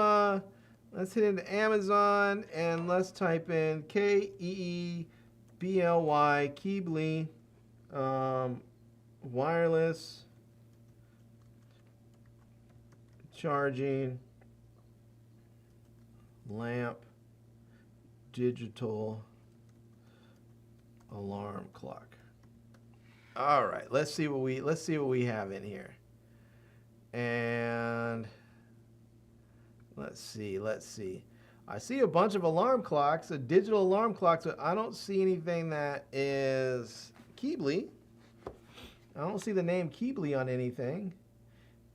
Speaker 1: Let's hit into Amazon and let's type in Keebly, Keebly, wireless charging lamp digital alarm clock. All right, let's see what we have in here. And let's see. I see a bunch of alarm clocks, a digital alarm clocks, but I don't see anything that is Keebly. I don't see the name Keebly on anything.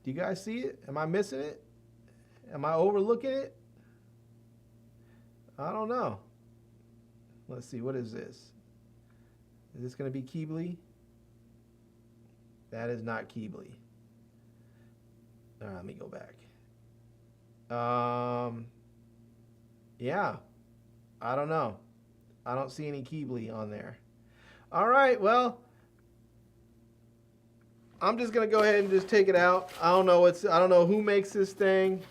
Speaker 1: Do you guys see it? Am I missing it? Am I overlooking it? I don't know. Let's see, what is this? Is this going to be Keebly? That is not Keebly. All right, let me go back. Yeah, I don't know. I don't see any Keebly on there. All right, well, I'm just gonna go ahead and just take it out. I don't know who makes this thing.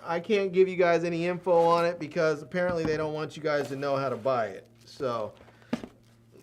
Speaker 1: I can't give you guys any info on it because apparently they don't want you guys to know how to buy it. So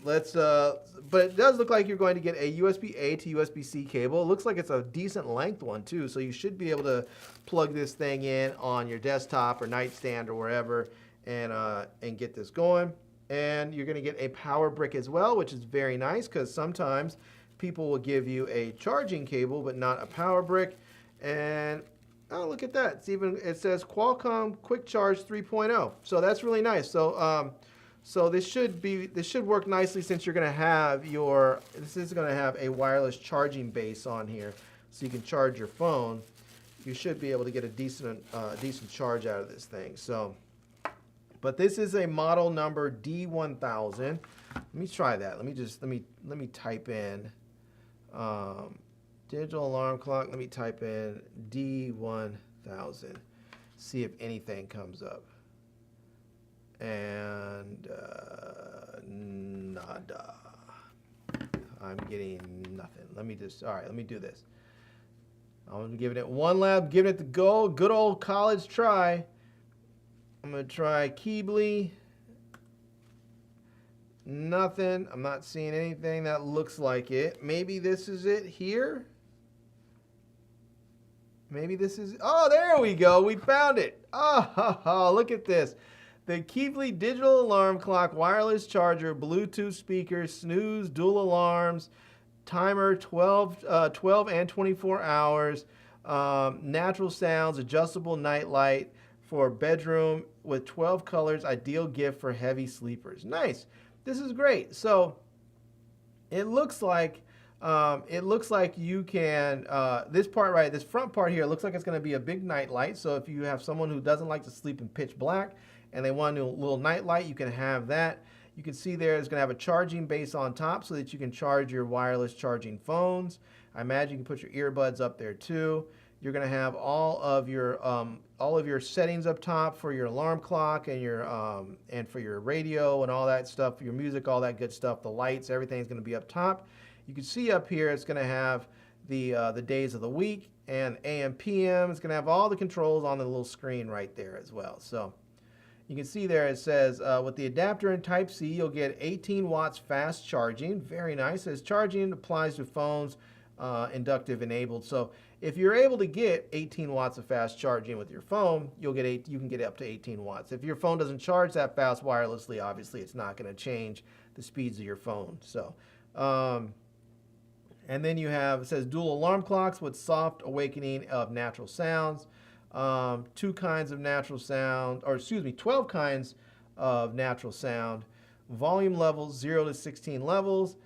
Speaker 1: let's, but it does look like you're going to get a USB-A to USB-C cable. It looks like it's a decent length one too, so you should be able to plug this thing in on your desktop or nightstand or wherever and get this going. And you're going to get a power brick as well, which is very nice because sometimes people will give you a charging cable but not a power brick. And oh, look at that. It says Qualcomm Quick Charge 3.0. So that's really nice. So this should work nicely since you're going to have this is going to have a wireless charging base on here, so you can charge your phone. You should be able to get a decent charge out of this thing. So, but this is a model number D1000. Let me try that. Let me type in digital alarm clock. Let me type in D1000. See if anything comes up. And nada. I'm getting nothing. Let me do this. I'm giving it one lap, giving it the good old college try. I'm gonna try Keebly. Nothing. I'm not seeing anything that looks like it. Maybe this is it here. Maybe this is, oh, there we go. We found it. Oh, look at this. The Keebly digital alarm clock, wireless charger, Bluetooth speakers, snooze, dual alarms, timer 12 and 24 hours, natural sounds, adjustable night light for bedroom with 12 colors, ideal gift for heavy sleepers. Nice. This is great. So it looks like you can, this front part here looks like it's going to be a big night light. So if you have someone who doesn't like to sleep in pitch black and they want a little night light, you can have that. You can see there it's going to have a charging base on top so that you can charge your wireless charging phones. I imagine you can put your earbuds up there too. You're going to have all of your settings up top for your alarm clock and your and for your radio and all that stuff, your music, all that good stuff. The lights, everything's going to be up top. You can see up here it's going to have the days of the week and AM, PM. It's going to have all the controls on the little screen right there as well. So you can see there it says with the adapter and Type-C, you'll get 18 watts fast charging. Very nice. It says charging applies to phones inductive enabled. So if you're able to get 18 watts of fast charging with your phone, you can get up to 18 watts. If your phone doesn't charge that fast wirelessly, obviously it's not going to change the speeds of your phone. So, and then you have, it says dual alarm clocks with soft awakening of natural sounds. 2 kinds of natural sound, or excuse me, 12 kinds of natural sound. Volume levels 0 to 16 levels.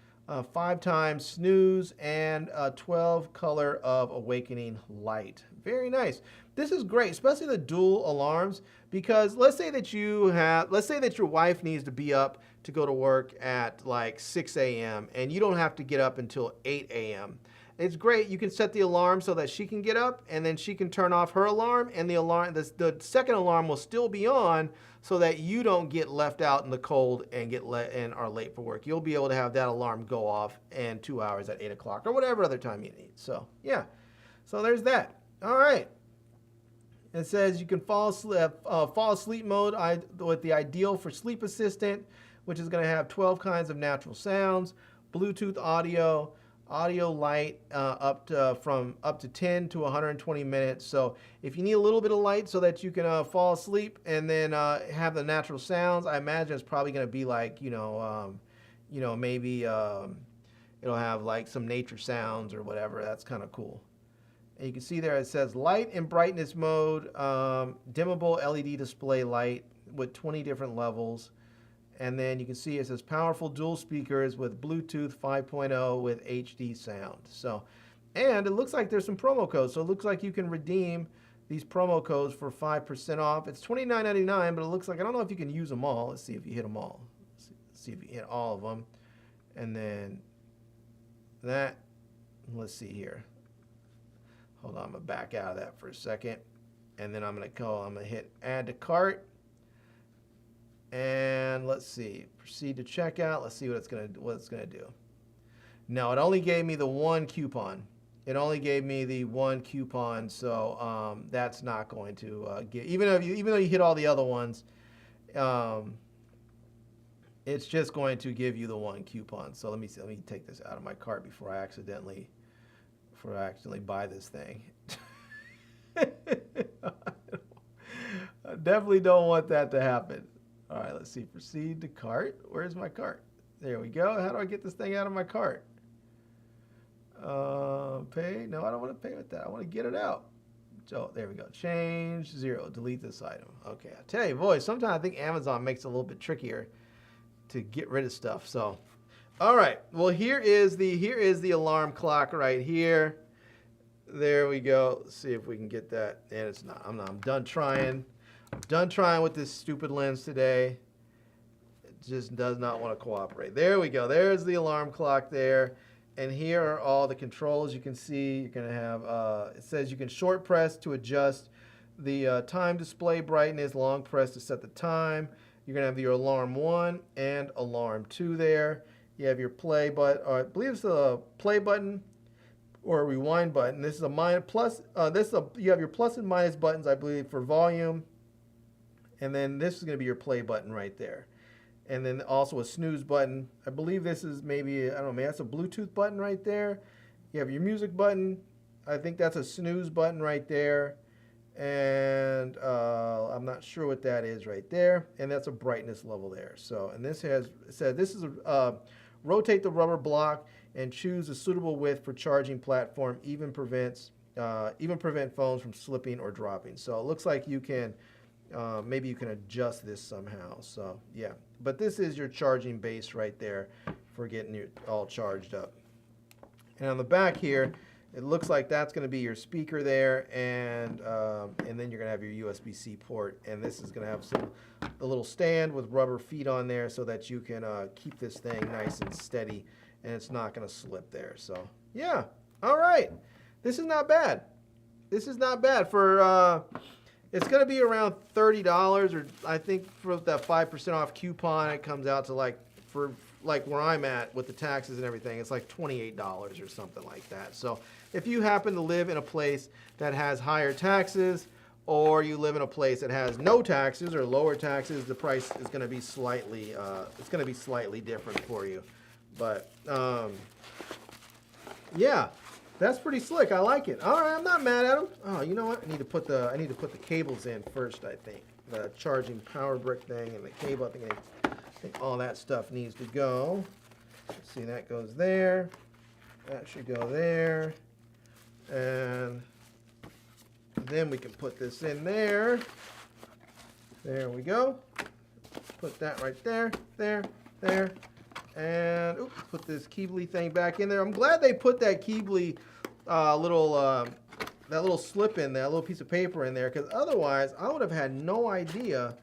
Speaker 1: 5 times snooze, and 12 color of awakening light. Very nice. This is great, especially the dual alarms, because let's say that your wife needs to be up to go to work at like 6 a.m. and you don't have to get up until 8 a.m. It's great. You can set the alarm so that she can get up and then she can turn off her alarm, and the second alarm will still be on so that you don't get left out in the cold and are late for work. You'll be able to have that alarm go off in 2 hours at 8 o'clock or whatever other time you need. So yeah, so there's that. All right. It says you can fall asleep mode with the ideal for sleep assistant, which is going to have 12 kinds of natural sounds, Bluetooth audio, audio light up to 10 to 120 minutes. So if you need a little bit of light so that you can fall asleep and then have the natural sounds, I imagine it's probably going to be like maybe it'll have like some nature sounds or whatever. That's kind of cool. And you can see there it says light and brightness mode, dimmable LED display light with 20 different levels. And then you can see it says powerful dual speakers with Bluetooth 5.0 with HD sound. So, and it looks like there's some promo codes. So it looks like you can redeem these promo codes for 5% off. It's $29.99, but it looks like, I don't know if you can use them all. Let's see if you hit them all. Let's see if you hit all of them. And then that, let's see here. Hold on, I'm gonna back out of that for a second. And then I'm gonna hit add to cart. And let's see, proceed to checkout. Let's see what it's gonna do. No, it only gave me the one coupon. It only gave me the one coupon, so that's not going to get. Even though you hit all the other ones, it's just going to give you the one coupon. So let me take this out of my cart before I accidentally buy this thing. I definitely don't want that to happen. All right, let's see. Proceed to cart. Where's my cart? There we go. How do I get this thing out of my cart? Pay. No, I don't want to pay with that. I want to get it out. So there we go. Change 0. Delete this item. Okay. I tell you, boy, sometimes I think Amazon makes it a little bit trickier to get rid of stuff. So, all right. Well, here is the alarm clock right here. There we go. Let's see if we can get that. And it's not. I'm done trying. I'm done trying with this stupid lens today. It just does not want to cooperate. There we go. There's the alarm clock there. And here are all the controls. You can see you're going to have, it says you can short press to adjust the time display brightness, long press to set the time. You're going to have your alarm 1 and alarm 2 there. You have your play button, or I believe it's the play button or a rewind button. This is a minus, plus, you have your plus and minus buttons, I believe, for volume. And then this is going to be your play button right there. And then also a snooze button. I believe this is maybe, I don't know, maybe that's a Bluetooth button right there. You have your music button. I think that's a snooze button right there. And I'm not sure what that is right there. And that's a brightness level there. So, and this has, it said this is rotate the rubber block and choose a suitable width for charging platform. Even prevent phones from slipping or dropping. So it looks like you can, maybe you can adjust this somehow. So yeah, but this is your charging base right there for getting you all charged up. And on the back here, it looks like that's going to be your speaker there, and then you're going to have your USB-C port, and this is going to have a little stand with rubber feet on there so that you can keep this thing nice and steady, and it's not going to slip there. So yeah, all right, this is not bad. This is not bad for. It's going to be around $30, or I think for that 5% off coupon, it comes out to like where I'm at with the taxes and everything, it's like $28 or something like that. So if you happen to live in a place that has higher taxes, or you live in a place that has no taxes or lower taxes, the price is going to be slightly different for you. But yeah, that's pretty slick. I like it. All right, I'm not mad at them. Oh, you know what? I need to put the cables in first. I think the charging power brick thing and the cable. I think all that stuff needs to go. Let's see, that goes there. That should go there. And then we can put this in there. There we go. Put that right there, there. And oops, put this Keebly thing back in there. I'm glad they put that Keebly that little slip in there, a little piece of paper in there, because otherwise I would have had no idea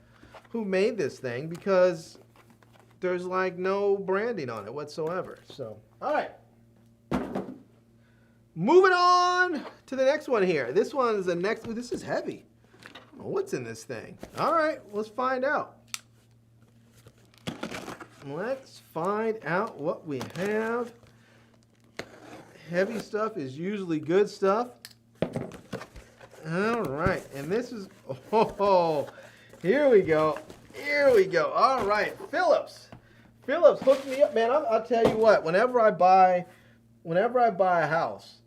Speaker 1: who made this thing, because there's like no branding on it whatsoever. So, all right. Moving on to the next one here. This one is the next. Ooh, this is heavy. I don't know what's in this thing. All right, let's find out. Let's find out what we have. Heavy stuff is usually good stuff. All right, and this is, oh, here we go. Here we go. All right, Philips. Philips hooked me up, man. I'll tell you what. Whenever I buy a house,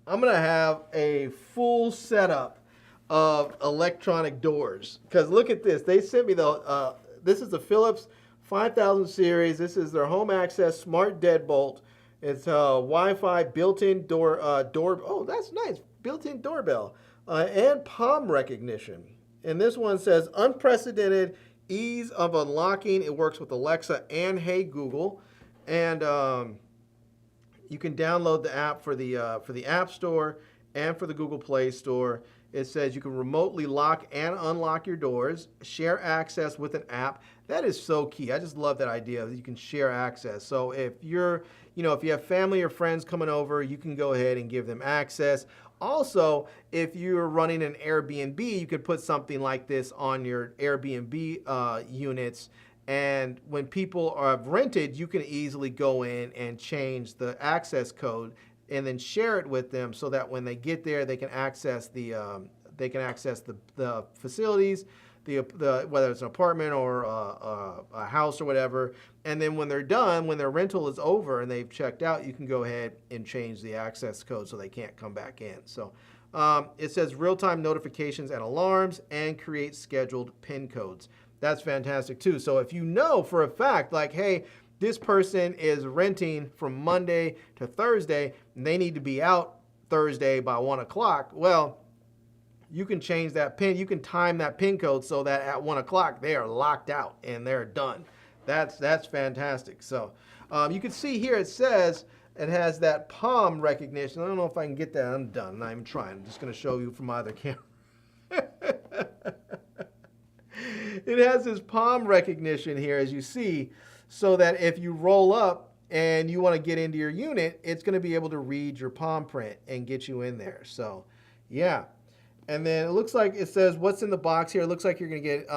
Speaker 1: I'm gonna have a full setup of electronic doors. Cause look at this. They sent me the. This is the Philips 5000 series. This is their home access smart deadbolt. It's Wi-Fi built-in door. Oh, that's nice. Built-in doorbell and palm recognition. And this one says unprecedented ease of unlocking. It works with Alexa and Hey Google, and you can download the app for the App Store and for the Google Play Store. It says you can remotely lock and unlock your doors, share access with an app. That is so key. I just love that idea that you can share access. So if you're, if you have family or friends coming over, you can go ahead and give them access. Also, if you're running an Airbnb, you could put something like this on your Airbnb units. And when people have rented, you can easily go in and change the access code and then share it with them so that when they get there, they can access the facilities, whether it's an apartment or a house or whatever. And then when they're done, when their rental is over and they've checked out, you can go ahead and change the access code so they can't come back in. So it says real-time notifications and alarms and create scheduled PIN codes. That's fantastic too. So if you know for a fact, like, hey, this person is renting from Monday to Thursday, and they need to be out Thursday by 1 o'clock, well, you can change that PIN. You can time that PIN code so that at 1 o'clock they are locked out and they're done. That's fantastic. So you can see here it says it has that palm recognition. I don't know if I can get that. I'm done. I'm not even trying. I'm just going to show you from my other camera. It has this palm recognition here, as you see, so that if you roll up and you want to get into your unit, it's going to be able to read your palm print and get you in there. So, yeah. And then it looks like it says what's in the box here. It looks like you're going to get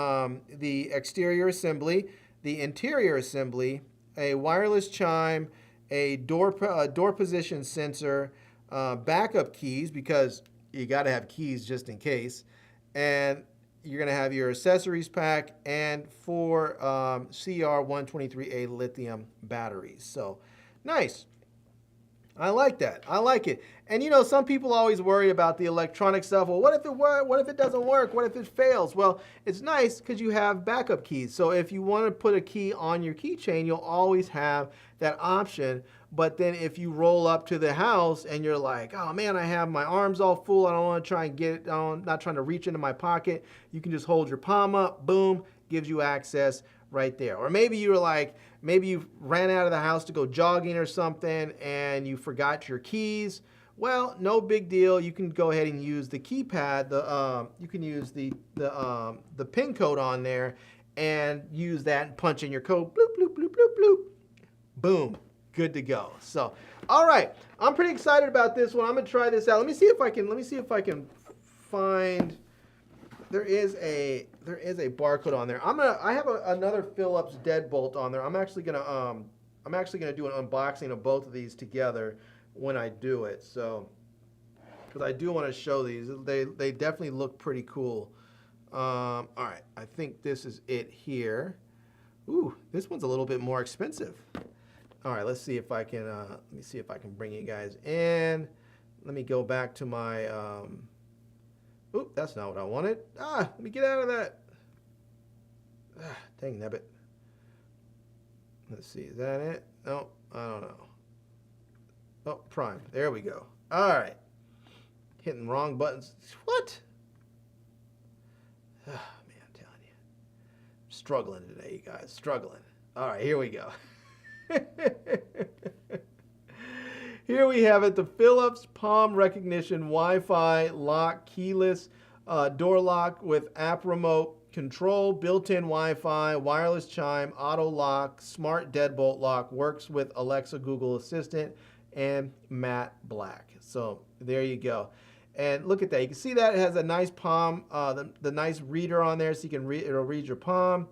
Speaker 1: the exterior assembly, the interior assembly, a wireless chime, a door position sensor, backup keys, because you got to have keys just in case, and you're going to have your accessories pack and 4 CR123A lithium batteries. So, nice. I like that. I like it. And some people always worry about the electronic stuff. Well, what if it doesn't work? What if it fails? Well, it's nice because you have backup keys. So if you want to put a key on your keychain, you'll always have that option. But then if you roll up to the house and you're like, oh man, I have my arms all full, I don't want to try and get it on, not trying to reach into my pocket, you can just hold your palm up, boom, gives you access right there. Or maybe you were like, maybe you ran out of the house to go jogging or something and you forgot your keys. Well, no big deal. You can go ahead and use the keypad. You can use the PIN code on there and use that and punch in your code. Bloop, bloop, bloop, bloop, bloop. Boom. Good to go. So, all right. I'm pretty excited about this one. I'm gonna try this out. Let me see if I can find. There is a barcode on there. I have another Philips deadbolt on there. I'm actually gonna do an unboxing of both of these together when I do it. So, because I do want to show these. They definitely look pretty cool. All right. I think this is it here. Ooh, this one's a little bit more expensive. All right, let's see if I can. Let me see if I can bring you guys in. Let me go back to my. Oop, that's not what I wanted. Let me get out of that. Dang nabbit. Let's see, is that it? No, I don't know. Oh, Prime. There we go. All right. Hitting wrong buttons. What? Man, I'm telling you. I'm struggling today, you guys. Struggling. All right, here we go. Here we have it, the Philips Palm Recognition Wi-Fi lock, keyless door lock with app remote control, built-in Wi-Fi, wireless chime, auto lock, smart deadbolt lock, works with Alexa, Google Assistant, and matte black. So there you go. And look at that. You can see that it has a nice palm, the nice reader on there, so you can it'll read your palm.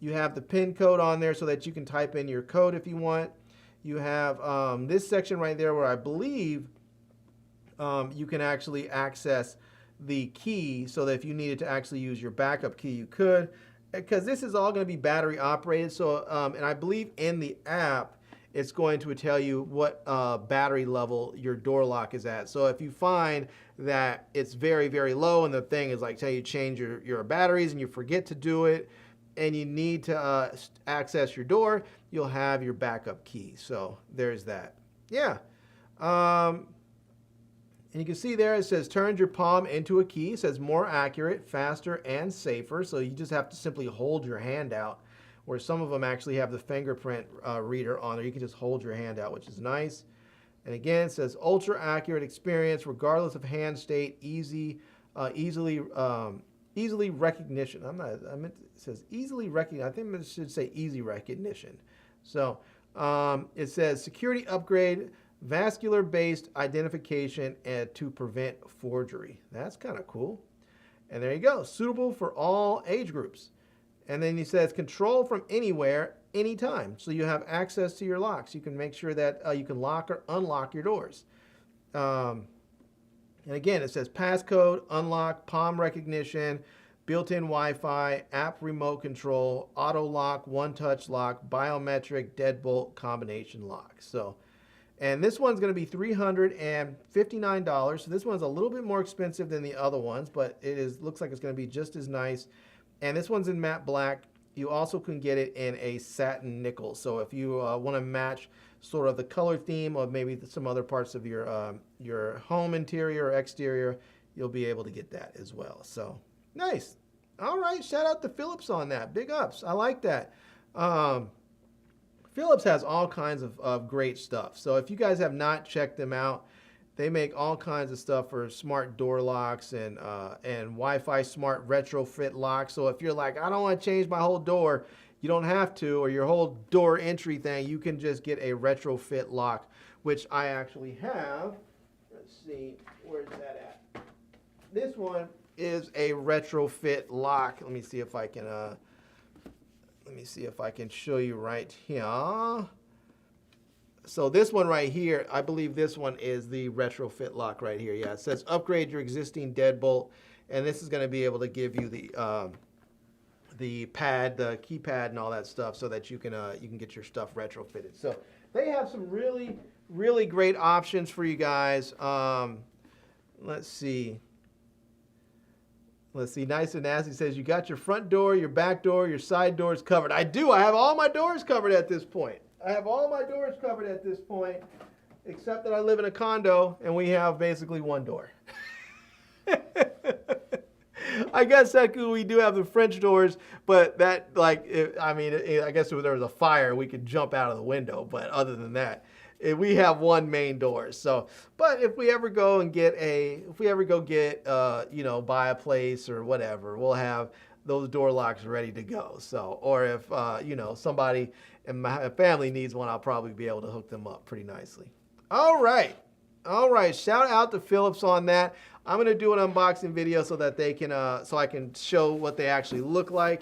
Speaker 1: You have the PIN code on there so that you can type in your code if you want. You have this section right there where I believe you can actually access the key so that if you needed to actually use your backup key, you could, because this is all going to be battery operated. So, and I believe in the app, it's going to tell you what battery level your door lock is at. So if you find that it's very, very low and the thing is like tell you change your batteries and you forget to do it and you need to access your door, you'll have your backup key. So there's that. Yeah. And you can see there it says turns your palm into a key. It says more accurate, faster, and safer. So you just have to simply hold your hand out, where some of them actually have the fingerprint reader on there. You can just hold your hand out, which is nice. And again, it says ultra accurate experience regardless of hand state, easily recognition. It says easily recognition. I think it should say easy recognition. So it says security upgrade, vascular-based identification and to prevent forgery. That's kind of cool. And there you go. Suitable for all age groups. And then he says control from anywhere, anytime. So you have access to your locks. You can make sure that you can lock or unlock your doors. And again, it says passcode, unlock, palm recognition, built-in Wi-Fi, app remote control, auto lock, one-touch lock, biometric, deadbolt, combination lock. So, and this one's going to be $359. So this one's a little bit more expensive than the other ones, but it looks like it's going to be just as nice. And this one's in matte black. You also can get it in a satin nickel. So if you want to match sort of the color theme of maybe some other parts of your home interior or exterior, you'll be able to get that as well. So nice. All right. Shout out to Philips on that. Big ups. I like that. Philips has all kinds of great stuff. So if you guys have not checked them out, they make all kinds of stuff for smart door locks and Wi-Fi smart retrofit locks. So if you're like, I don't want to change my whole door, you don't have to, or your whole door entry thing, you can just get a retrofit lock, which I actually have. Let's see, where's that at? This one is a retrofit lock. Let me see if I can show you right here. So this one right here, I believe this one is the retrofit lock right here. Yeah, it says upgrade your existing deadbolt, and this is going to be able to give you the pad, the keypad, and all that stuff, so that you can get your stuff retrofitted. So they have some really, really great options for you guys. Let's see. Nice and Nasty says you got your front door, your back door, your side doors covered. I do. I have all my doors covered at this point. Except that I live in a condo and we have basically one door. I guess that we do have the French doors, but that I guess if there was a fire, we could jump out of the window. But other than that, we have one main door. So, but if we ever go and buy a place or whatever, we'll have those door locks ready to go. So, or if, somebody in my family needs one, I'll probably be able to hook them up pretty nicely. All right. Shout out to Philips on that. I'm going to do an unboxing video so that they can, so I can show what they actually look like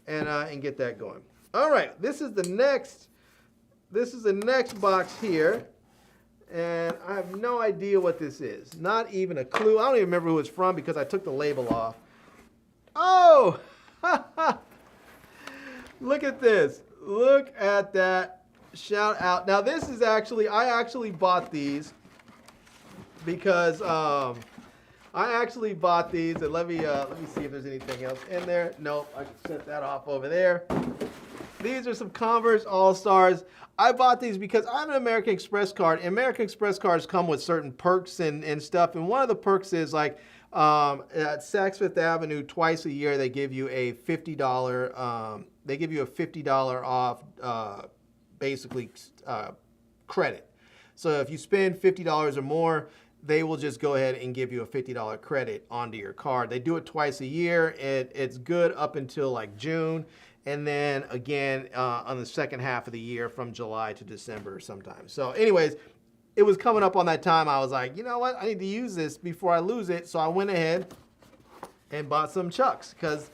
Speaker 1: and get that going. All right. This is the next box here. And I have no idea what this is. Not even a clue. I don't even remember who it's from because I took the label off. Oh, look at this. Look at that. Shout out. Now this is I actually bought these because and let me see if there's anything else in there. Nope, I can set that off over there. These are some Converse All-Stars. I bought these because I have an American Express card. And American Express cards come with certain perks and stuff. And one of the perks is like at Saks Fifth Avenue twice a year they give you a $50 off basically credit. So if you spend $50 or more, they will just go ahead and give you a $50 credit onto your card. They do it twice a year. It's good up until like June. And then again on the second half of the year from July to December sometimes. So anyways, it was coming up on that time. I was like, you know what? I need to use this before I lose it. So I went ahead and bought some Chucks because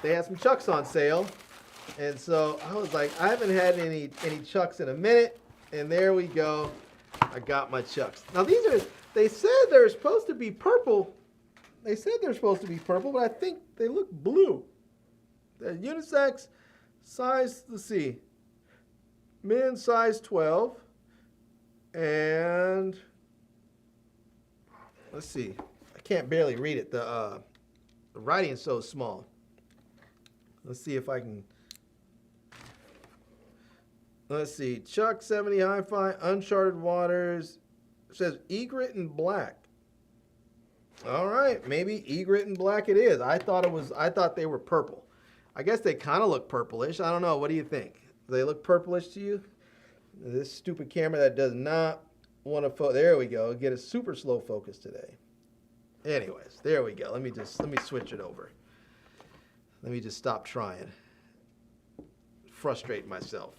Speaker 1: they had some Chucks on sale. And so I was like, I haven't had any Chucks in a minute. And there we go. I got my Chucks. Now they said they're supposed to be purple. They said they're supposed to be purple, but I think they look blue. They're unisex, size, let's see, men's size 12, and let's see, I can't barely read it. The writing is so small. Let's see if I can. Let's see, Chuck 70 Hi-Fi, Uncharted Waters. It says egret in black. All right, maybe egret in black it is. I thought they were purple. I guess they kind of look purplish. I don't know. What do you think? Do they look purplish to you? This stupid camera that does not want to there we go. Get a super slow focus today. Anyways, there we go. Let me switch it over. Let me just stop trying. Frustrate myself.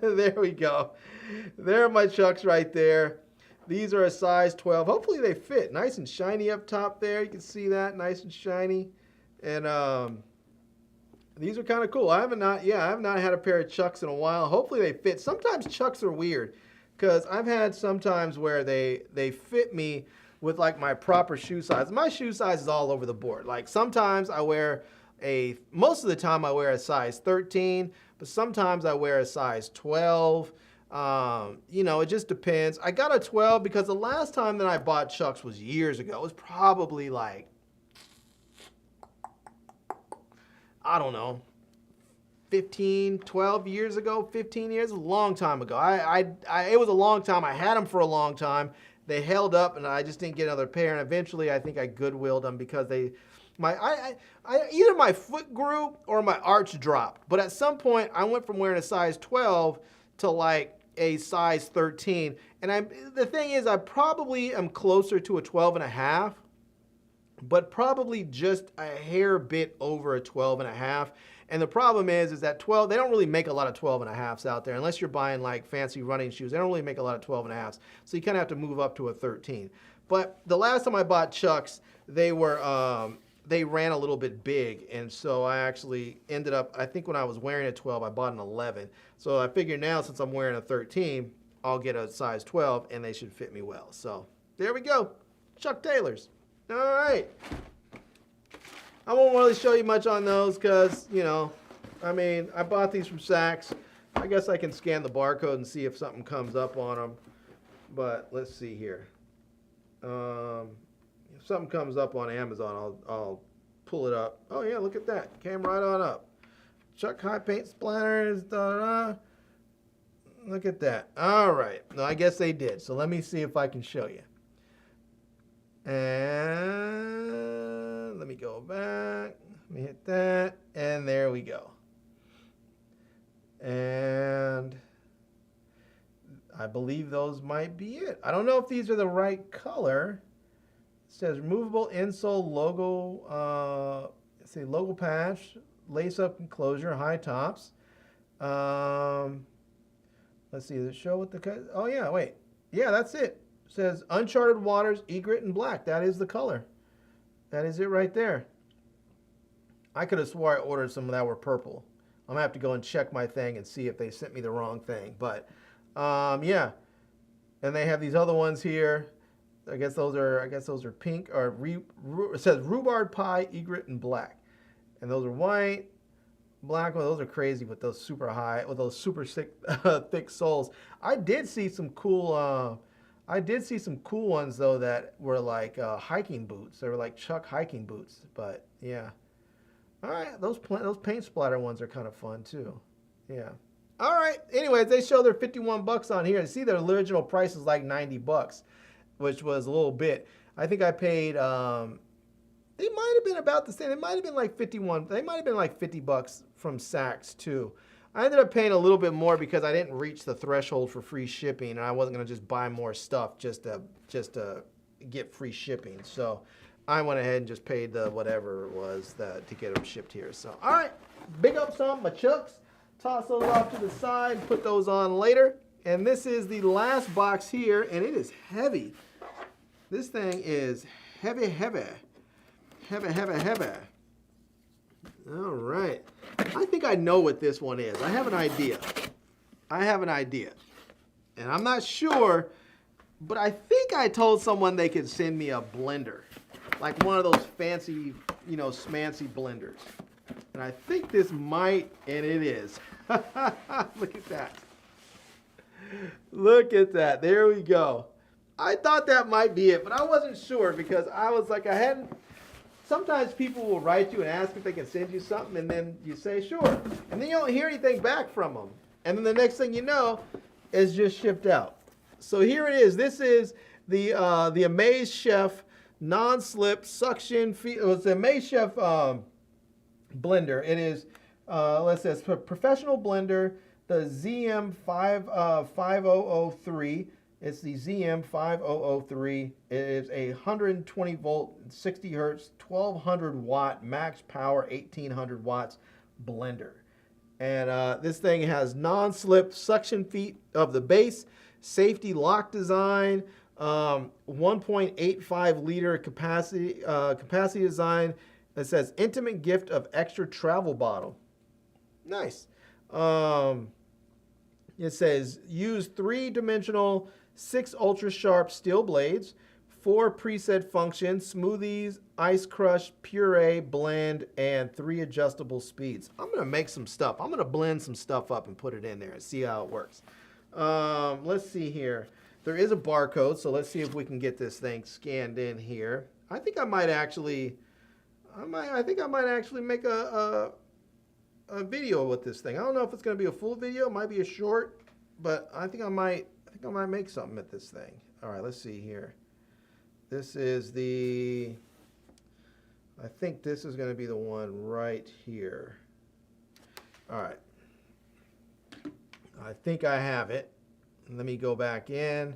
Speaker 1: There we go. There are my Chucks right there. These are a size 12. Hopefully they fit. Nice and shiny up top there. You can see that. Nice and shiny. And these are kind of cool. I have not had a pair of Chucks in a while. Hopefully they fit. Sometimes Chucks are weird because I've had sometimes where they fit me with like my proper shoe size. My shoe size is all over the board. Like sometimes I wear most of the time I wear a size 13, but sometimes I wear a size 12. You know, it just depends. I got a 12 because the last time that I bought Chucks was years ago. It was probably like, I don't know, 15, 12 years ago, 15 years, a long time ago. It was a long time. I had them for a long time. They held up and I just didn't get another pair. And eventually I think I Goodwilled them because either my foot grew or my arch dropped. But at some point I went from wearing a size 12 to like a size 13. And the thing is, I probably am closer to a 12 and a half, but probably just a hair bit over a 12 and a half. And the problem is that 12, they don't really make a lot of 12 and a halves out there unless you're buying like fancy running shoes. They don't really make a lot of 12 and a halves. So you kind of have to move up to a 13. But the last time I bought Chucks, they ran a little bit big. And so I actually ended up, I think when I was wearing a 12, I bought an 11. So I figure now since I'm wearing a 13, I'll get a size 12 and they should fit me well. So there we go. Chuck Taylors. All right. I won't really show you much on those because, you know, I mean, I bought these from Saks. I guess I can scan the barcode and see if something comes up on them. But let's see here. If something comes up on Amazon, I'll pull it up. Oh, yeah, look at that. Came right on up. Chuck High Paint Splatters. Da-da. Look at that. All right. No, I guess they did. So let me see if I can show you. And let me go back. Let me hit that. And there we go. And I believe those might be it. I don't know if these are the right color. It says removable insole logo, let's see, logo patch, lace-up enclosure, high tops. Let's see, does it show what the, oh yeah, wait. Yeah, that's it. It says Uncharted Waters, egret in black. That is the color. That is it right there. I could have swore I ordered some that were purple. I'm gonna have to go and check my thing and see if they sent me the wrong thing. But yeah, and they have these other ones here. I guess those are pink or it says rhubarb pie, egret in black, and those are white. Black ones, those are crazy with those super high, with those super thick soles. I did see some cool ones though that were like hiking boots. They were like Chuck hiking boots. But yeah, all right, those paint splatter ones are kind of fun too. Yeah. All right. Anyways, they show they're 51 bucks on here. And see, their original price is like 90 bucks, which was a little bit. I think I paid. They might have been about the same. It might have been like 51. They might have been like 50 bucks from Saks too. I ended up paying a little bit more because I didn't reach the threshold for free shipping, and I wasn't gonna just buy more stuff just to get free shipping. So I went ahead and just paid the whatever it was to get them shipped here. So all right, big ups on my Chucks. Toss those off to the side. Put those on later. And this is the last box here, and it is heavy. This thing is heavy, heavy. Heavy, heavy, heavy. All right. I think I know what this one is. I have an idea. And I'm not sure, but I think I told someone they could send me a blender. like one of those fancy, you know, smancy blenders. And I think this might, and it is. Look at that. Look at that. There we go. I thought that might be it, but I wasn't sure because I was like, I hadn't. Sometimes people will write you and ask if they can send you something, and then you say, sure. And then you don't hear anything back from them. And then the next thing you know, it's just shipped out. So here it is. This is the Amaze Chef non-slip suction. It's the Amaze Chef blender. It is, let's say, it's a professional blender, the ZM5003. It's the ZM5003. It is a 120 volt, 60 hertz, 1200 watt max power, 1800 watts blender. And this thing has non-slip suction feet of the base, safety lock design, 1.85 liter capacity design. It says intimate gift of extra travel bottle. Nice. It says use 3-dimensional 6 ultra sharp steel blades, 4 preset functions, smoothies, ice crush, puree, blend, and 3 adjustable speeds. I'm gonna make some stuff. I'm gonna blend some stuff up and put it in there and see how it works. Let's see here. There is a barcode, so let's see if we can get this thing scanned in here. I think I might actually make a video with this thing. I don't know if it's gonna be a full video. It might be a short, but I think I might make something with this thing. All right, let's see here. This is the, I think this is going to be the one right here. All right. I think I have it. Let me go back in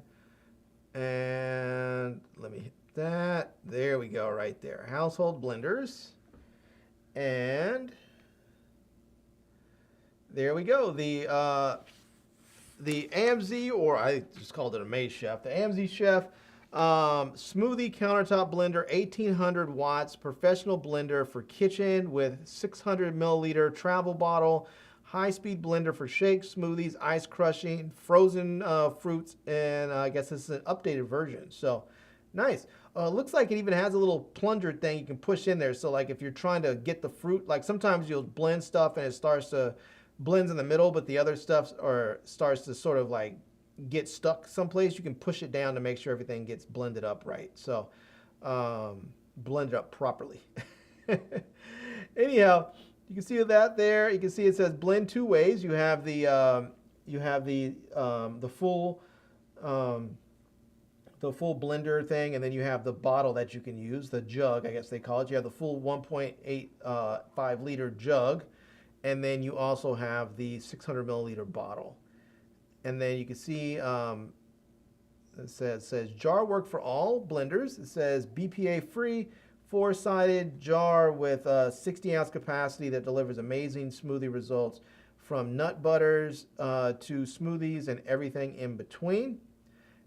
Speaker 1: and let me hit that. There we go, right there. Household blenders. And there we go. The AMZ, or I just called it a Amaze Chef. The AMZ Chef smoothie countertop blender, 1800 watts, professional blender for kitchen with 600 milliliter travel bottle, high-speed blender for shakes, smoothies, ice crushing, frozen fruits, and I guess this is an updated version. So nice. Looks like it even has a little plunger thing you can push in there. So like if you're trying to get the fruit, like sometimes you'll blend stuff and it starts to blends in the middle, but the other stuff starts to sort of like get stuck someplace. You can push it down to make sure everything gets blended up right. So blend it up properly. Anyhow, you can see that there. You can see it says blend 2 ways. You have the full blender thing, and then you have the bottle that you can use, the jug, I guess they call it. You have the full 1.85 liter jug. And then you also have the 600 milliliter bottle. And then you can see it says jar work for all blenders. It says BPA free, 4-sided jar with 60 ounce capacity that delivers amazing smoothie results from nut butters to smoothies and everything in between.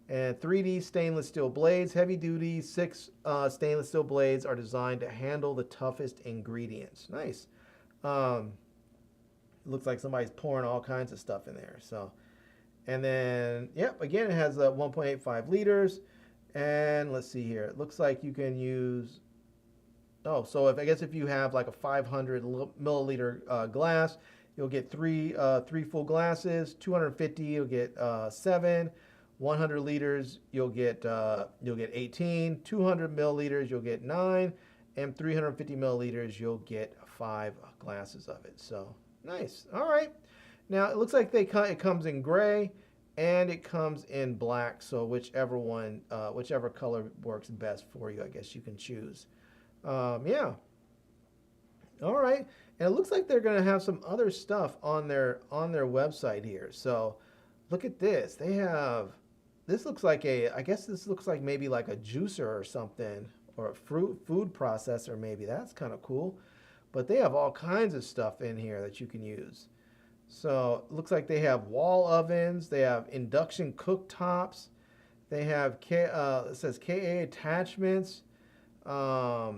Speaker 1: And 3D stainless steel blades, heavy duty 6 stainless steel blades are designed to handle the toughest ingredients. Nice. Looks like somebody's pouring all kinds of stuff in there. So, and then, yep, again, it has 1.85 liters. And let's see here. It looks like you can use, so I guess if you have like a 500 milliliter glass, you'll get three full glasses. 250, you'll get 7. 100 liters, you'll get 18. 200 milliliters, you'll get 9. And 350 milliliters, you'll get 5 glasses of it. So nice. All right. Now it looks like it comes in gray and it comes in black. So whichever color works best for you, I guess you can choose. Yeah. All right. And it looks like they're going to have some other stuff on their website here. So look at this. They have, this looks like I guess this looks like maybe like a juicer or something, or a food processor maybe. That's kind of cool. But they have all kinds of stuff in here that you can use. So it looks like they have wall ovens. They have induction cooktops. They have, it says KA attachments. I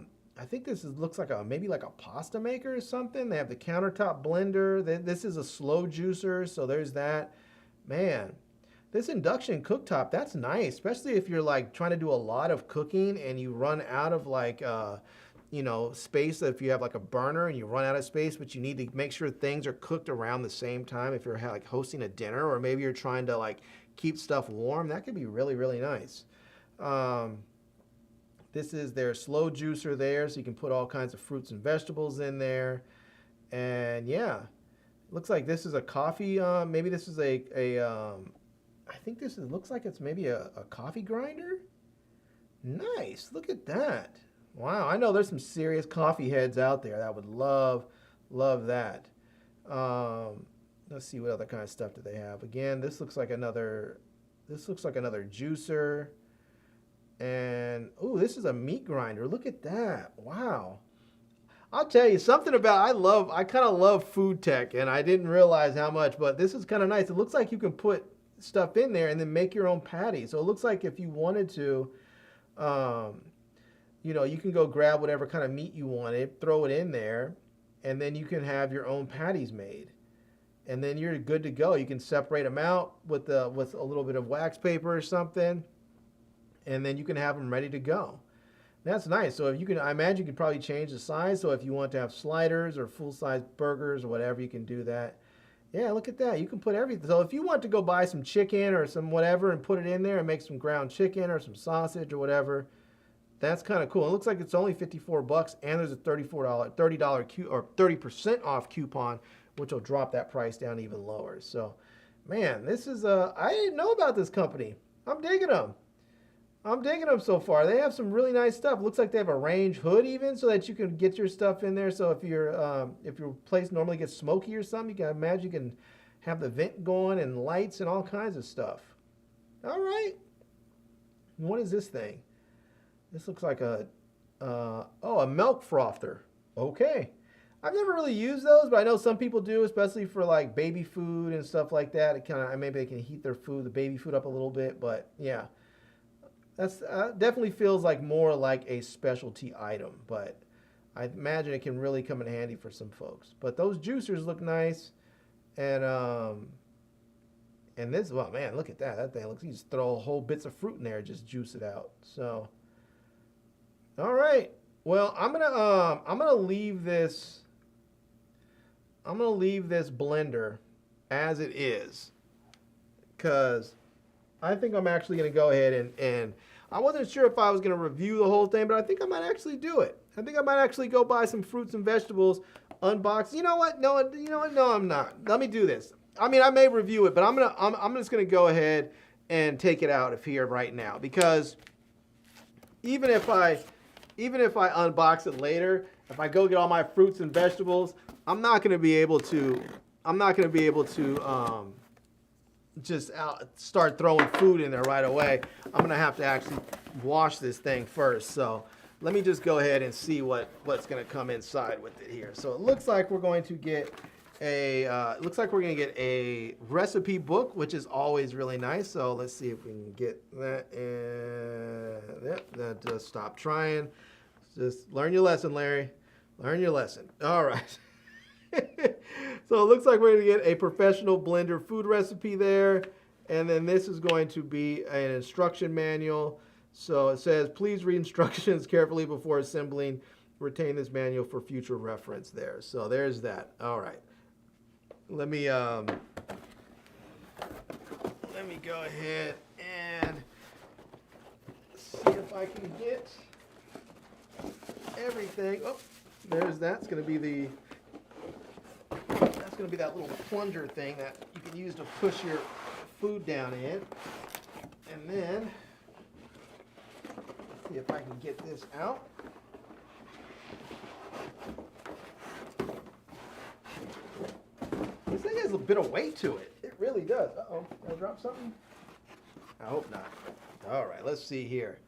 Speaker 1: think this looks like maybe like a pasta maker or something. They have the countertop blender. This is a slow juicer, so there's that. Man, This induction cooktop, that's nice, especially if you're like trying to do a lot of cooking and you run out of like, you know, space. If you have like a burner and you run out of space, but you need to make sure things are cooked around the same time. If you're like hosting a dinner, or maybe you're trying to like keep stuff warm, that could be really, really nice. This is their slow juicer there, so you can put all kinds of fruits and vegetables in there. And yeah, looks like this is a coffee. Maybe this is I think this looks like it's maybe a coffee grinder. Nice, look at that. Wow, I know there's some serious coffee heads out there that would love that. Let's see what other kind of stuff do they have. Again, this looks like another juicer. And oh, this is a meat grinder. Look at that. Wow. I'll tell you something about, I kind of love food tech, and I didn't realize how much, but this is kind of nice. It looks like you can put stuff in there and then make your own patty. So it looks like if you wanted to, you know, you can go grab whatever kind of meat you wanted, throw it in there, and then you can have your own patties made. And then you're good to go. You can separate them out with a little bit of wax paper or something, and then you can have them ready to go. That's nice. So if you can, I imagine you could probably change the size. So if you want to have sliders or full-size burgers or whatever, you can do that. Yeah, look at that. You can put everything. So if you want to go buy some chicken or some whatever and put it in there and make some ground chicken or some sausage or whatever, that's kind of cool. It looks like it's only $54, and there's a $30% off coupon, which will drop that price down even lower. So, man, this is I didn't know about this company. I'm digging them. So far. They have some really nice stuff. Looks like they have a range hood even, so that you can get your stuff in there. So if your place normally gets smoky or something, you can imagine you can have the vent going and lights and all kinds of stuff. All right. What is this thing? This looks like a milk frother. Okay. I've never really used those, but I know some people do, especially for like baby food and stuff like that. It kind of, maybe they can heat their food, the baby food up a little bit, but yeah. That's definitely feels like more like a specialty item, but I imagine it can really come in handy for some folks. But those juicers look nice, and this, well, man, look at that. That thing looks, you just throw whole bits of fruit in there, and just juice it out. So, all right. Well, I'm gonna leave this blender as it is, because I think I'm actually going to go ahead and I wasn't sure if I was going to review the whole thing, but I think I might actually do it. I think I might actually go buy some fruits and vegetables, unbox. You know what? No, I'm not. Let me do this. I mean, I may review it, but I'm just going to go ahead and take it out of here right now, because even if I unbox it later, if I go get all my fruits and vegetables, I'm not going to be able to just start throwing food in there right away. I'm gonna have to actually wash this thing first. So let me just go ahead and see what's gonna come inside with it here. So it looks like we're going to get a recipe book, which is always really nice. So let's see if we can get that. And that stop trying. Just learn your lesson, Larry. Learn your lesson. All right. So it looks like we're going to get a professional blender food recipe there. And then this is going to be an instruction manual. So it says, please read instructions carefully before assembling. Retain this manual for future reference there. So there's that. All right. Let me go ahead and see if I can get everything. Oh, there's that. It's going to be that little plunger thing that you can use to push your food down in. And then, see if I can get this out. This thing has a bit of weight to it. It really does. Uh-oh, did I drop something? I hope not. All right, let's see here.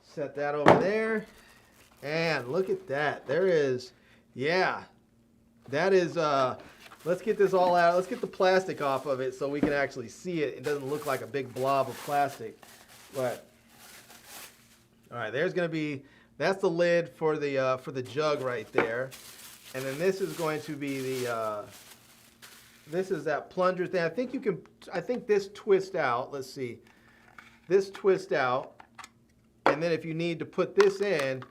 Speaker 1: Set that over there. And look at that. There is, yeah, that is, let's get this all out. Let's get the plastic off of it so we can actually see it. It doesn't look like a big blob of plastic. But, all right, there's going to be, that's the lid for the jug right there. And then this is going to be this is that plunger thing. I think you can, I think this twists out. Let's see. This twists out. And then if you need to put this in,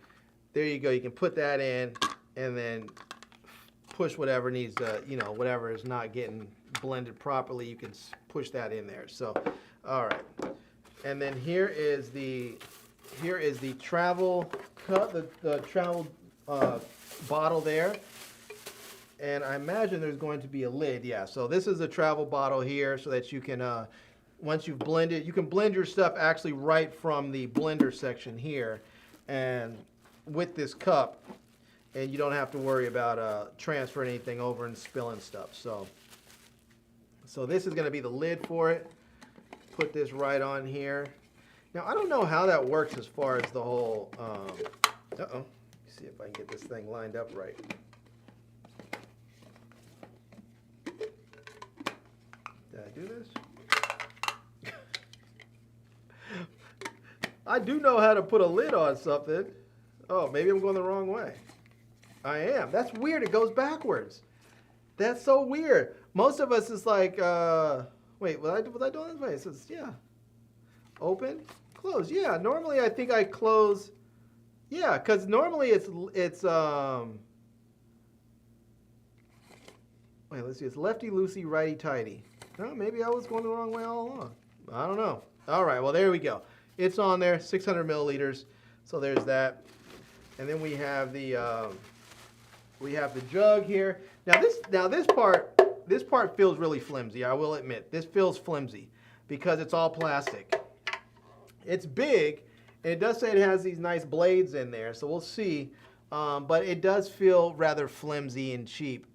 Speaker 1: there you go. You can put that in and then push whatever needs to, you know, whatever is not getting blended properly, you can push that in there. So, all right. And then here is the travel cup, the travel bottle there. And I imagine there's going to be a lid. Yeah, so this is a travel bottle here so that you can, once you've blended, you can blend your stuff actually right from the blender section here and with this cup, and you don't have to worry about transferring anything over and spilling stuff. So this is going to be the lid for it. Put this right on here. Now, I don't know how that works as far as the whole, let me see if I can get this thing lined up right. Did I do this? I do know how to put a lid on something. Oh, maybe I'm going the wrong way. I am. That's weird. It goes backwards. That's so weird. Most of us is like, wait, was I doing this way? It says, yeah. Open, close. Yeah, normally I think I close. Yeah, because normally it's wait, let's see. It's lefty loosey, righty tighty. No, maybe I was going the wrong way all along. I don't know. All right, well, there we go. It's on there, 600 milliliters. So there's that. And then we have the jug here. Now this part feels really flimsy. I will admit, this feels flimsy because it's all plastic. It's big, and it does say it has these nice blades in there, so we'll see. But it does feel rather flimsy and cheap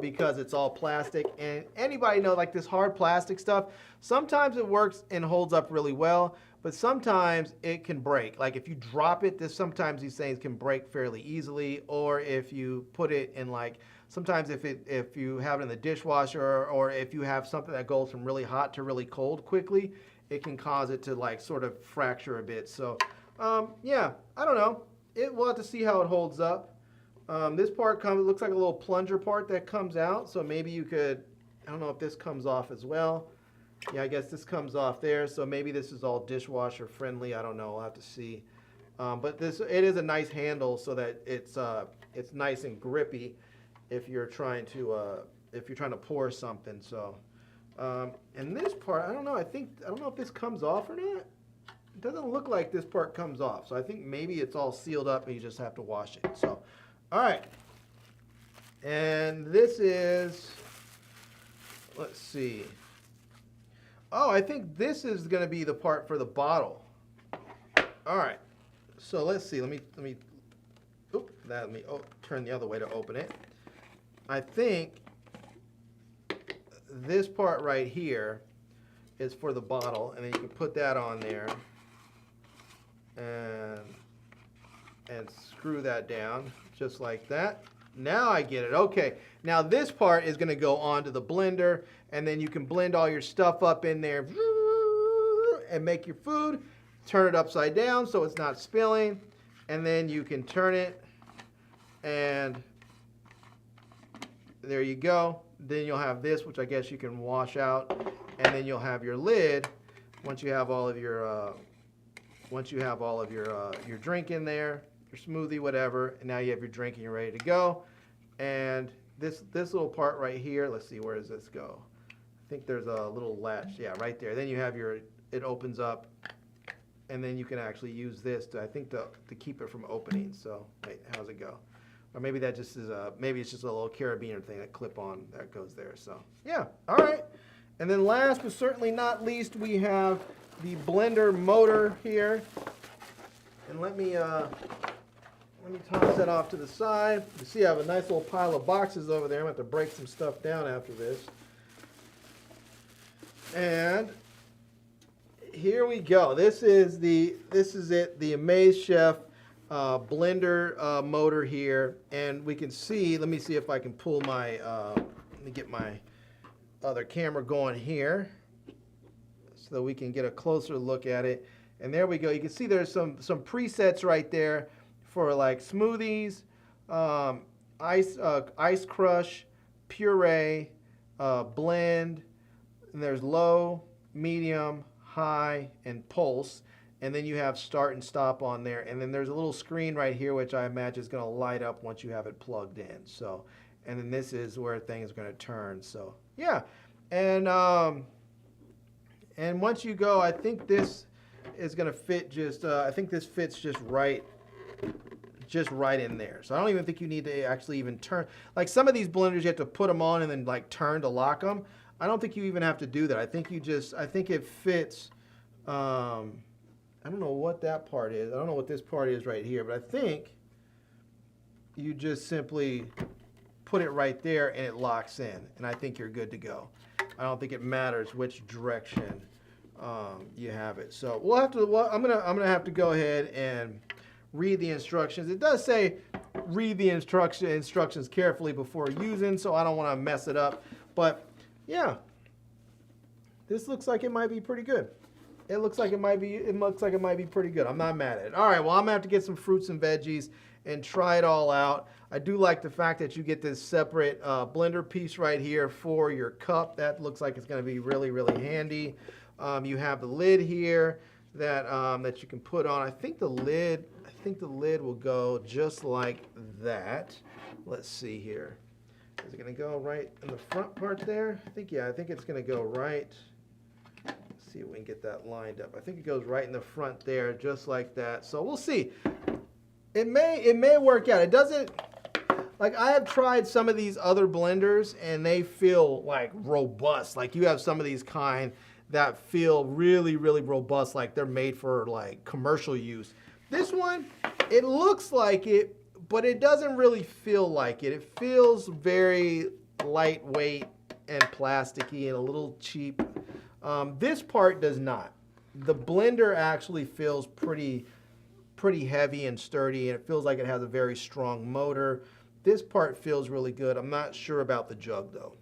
Speaker 1: because it's all plastic. And anybody know, like this hard plastic stuff, sometimes it works and holds up really well, but sometimes it can break. Like if you drop it, sometimes these things can break fairly easily, or if you put it in like, sometimes if you have it in the dishwasher, or if you have something that goes from really hot to really cold quickly, it can cause it to like sort of fracture a bit. So yeah, I don't know. We'll have to see how it holds up. This part looks like a little plunger part that comes out. So maybe you could, I don't know if this comes off as well. Yeah, I guess this comes off there. So maybe this is all dishwasher friendly. I don't know. We'll have to see. But it is a nice handle so that it's nice and grippy if you're trying to pour something. So, and this part, I don't know. I don't know if this comes off or not. It doesn't look like this part comes off. So I think maybe it's all sealed up and you just have to wash it. So, all right. And this is, let's see. Oh, I think this is going to be the part for the bottle. All right. So let's see. Let me turn the other way to open it. I think this part right here is for the bottle, and then you can put that on there and screw that down just like that. Now I get it. Okay. Now this part is going to go onto the blender, and then you can blend all your stuff up in there and make your food. Turn it upside down so it's not spilling, and then you can turn it, and there you go. Then you'll have this, which I guess you can wash out, and then you'll have your lid once you have all of your your drink in there, your smoothie, whatever. And now you have your drink and you're ready to go. And this little part right here, let's see, where does this go? I think there's a little latch, yeah, right there. Then you have it opens up, and then you can actually use this to keep it from opening. So wait, how's it go? Or maybe that just is maybe it's just a little carabiner thing that clip on that goes there. So yeah, all right. And then last but certainly not least, we have the blender motor here. And let me toss that off to the side. You see I have a nice little pile of boxes over there. I'm going to have to break some stuff down after this. And here we go. This is it, the Amaze Chef blender motor here. And we can see, let me see if I can pull my, let me get my other camera going here so that we can get a closer look at it. And there we go. You can see there's some presets right there for like smoothies, ice crush, puree, blend, and there's low, medium, high, and pulse. And then you have start and stop on there. And then there's a little screen right here, which I imagine is going to light up once you have it plugged in. So, and then this is where things are going to turn. So, yeah. And once you go, I think this is going to fit just, I think this fits just right in there. So I don't even think you need to actually even turn. Like some of these blenders, you have to put them on and then like turn to lock them. I don't think you even have to do that. I think it fits, I don't know what that part is. I don't know what this part is right here, but I think you just simply put it right there and it locks in, and I think you're good to go. I don't think it matters which direction you have it. So we'll have to. Well, I'm gonna have to go ahead and read the instructions. It does say read the instructions carefully before using, so I don't want to mess it up. But yeah, this looks like it might be pretty good. It looks like it might be pretty good. I'm not mad at it. All right, well, I'm gonna have to get some fruits and veggies and try it all out. I do like the fact that you get this separate blender piece right here for your cup. That looks like it's gonna be really, really handy. You have the lid here that you can put on. I think the lid will go just like that. Let's see here. Is it gonna go right in the front part there? I think it's gonna go right. See if we can get that lined up. I think it goes right in the front there, just like that. So we'll see. It may work out. It doesn't, like I have tried some of these other blenders and they feel like robust. Like you have some of these kind that feel really, really robust, like they're made for like commercial use. This one, it looks like it, but it doesn't really feel like it. It feels very lightweight and plasticky and a little cheap. This part does not. The blender actually feels pretty heavy and sturdy, and it feels like it has a very strong motor. This part feels really good. I'm not sure about the jug though.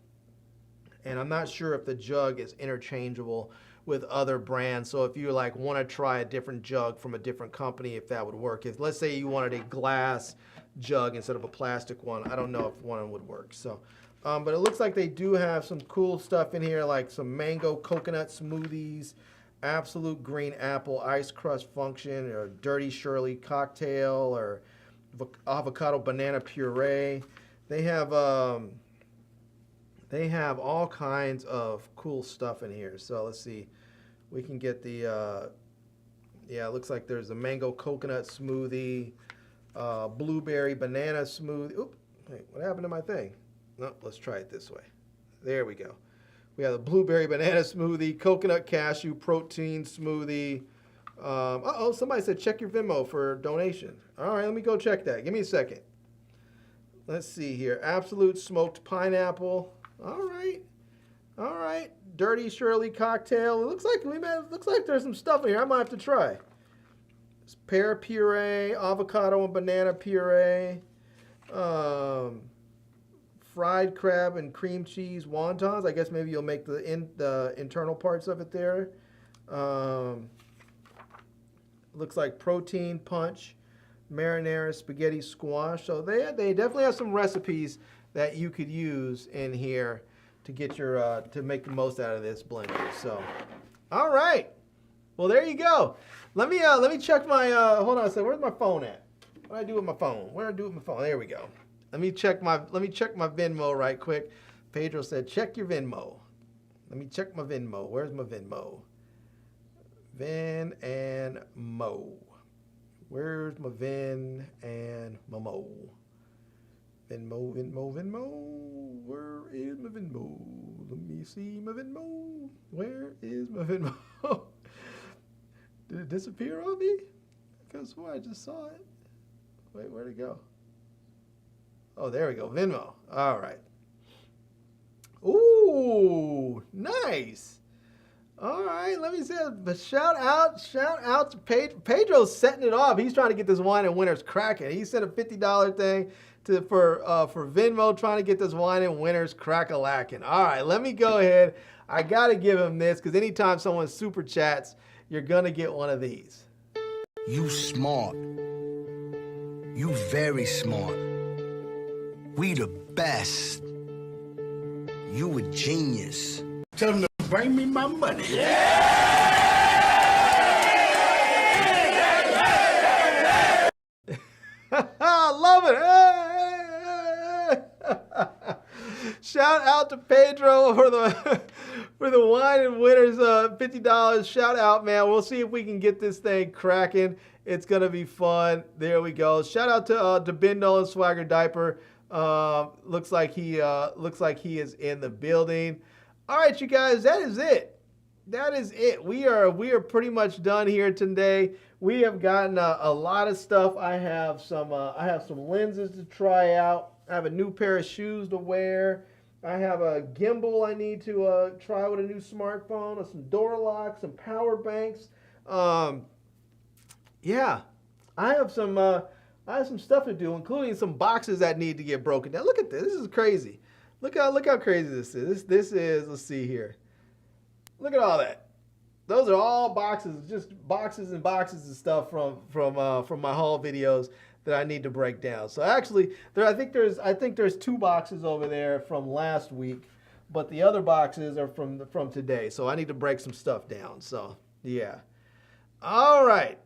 Speaker 1: And I'm not sure if the jug is interchangeable with other brands. So if you like want to try a different jug from a different company, if that would work. If let's say you wanted a glass jug instead of a plastic one, I don't know if one would work. So. But it looks like they do have some cool stuff in here, like some mango coconut smoothies, absolute green apple ice crust function, or dirty Shirley cocktail, or avocado banana puree. They have all kinds of cool stuff in here. So let's see, we can get the yeah, it looks like there's a mango coconut smoothie, blueberry banana smoothie. Oop, wait, what happened to my thing? No, let's try it this way. There we go. We have the blueberry banana smoothie, coconut cashew protein smoothie. Uh-oh, somebody said check your Venmo for donation. All right, let me go check that. Give me a second. Let's see here. Absolute smoked pineapple. All right. All right. Dirty Shirley cocktail. It looks like there's some stuff in here I might have to try. It's pear puree, avocado and banana puree. Fried crab and cream cheese wontons. I guess maybe you'll make the internal parts of it there. Looks like protein punch, marinara spaghetti squash. So they definitely have some recipes that you could use in here to get your to make the most out of this blender. So, all right. Well, there you go. Let me check my hold on a second. Where's my phone at? What do I do with my phone? Where do I do with my phone? There we go. Let me check my Venmo right quick. Pedro said, check your Venmo. Let me check my Venmo. Where's my Venmo? Vin and Mo. Where's my Vin and my Mo? Venmo. Where is my Venmo? Let me see my Venmo. Where is my Venmo? Did it disappear on me? Because I just saw it. Wait, where'd it go? Oh, there we go. Venmo. All right. Ooh, nice. All right. Let me say a shout out to Pedro. Pedro's setting it off. He's trying to get this wine and winners cracking. He sent a $50 thing for Venmo, trying to get this wine and winners crack-a-lacking. All right. Let me go ahead. I got to give him this because anytime someone super chats, you're going to get one of these.
Speaker 3: You smart. You very smart. We the best. You a genius.
Speaker 4: Tell them to bring me my money.
Speaker 1: I love it. Shout out to Pedro for the for the wine and winners, $50. Shout out, man. We'll see if we can get this thing cracking. It's gonna be fun. There we go. Shout out to Ben Nolan Swagger Diaper. Looks like he is in the building. All right, you guys, that is it. That is it. We are pretty much done here today. We have gotten a lot of stuff. I have some lenses to try out. I have a new pair of shoes to wear. I have a gimbal I need to try with a new smartphone, some door locks, some power banks. Yeah, I have some stuff to do, including some boxes that need to get broken down. Look at this. This is crazy. Look how crazy this is. This is, let's see here. Look at all that. Those are all boxes, just boxes and boxes of stuff from my haul videos that I need to break down. So actually, I think there's 2 boxes over there from last week, but the other boxes are from today. So I need to break some stuff down. So yeah. All right.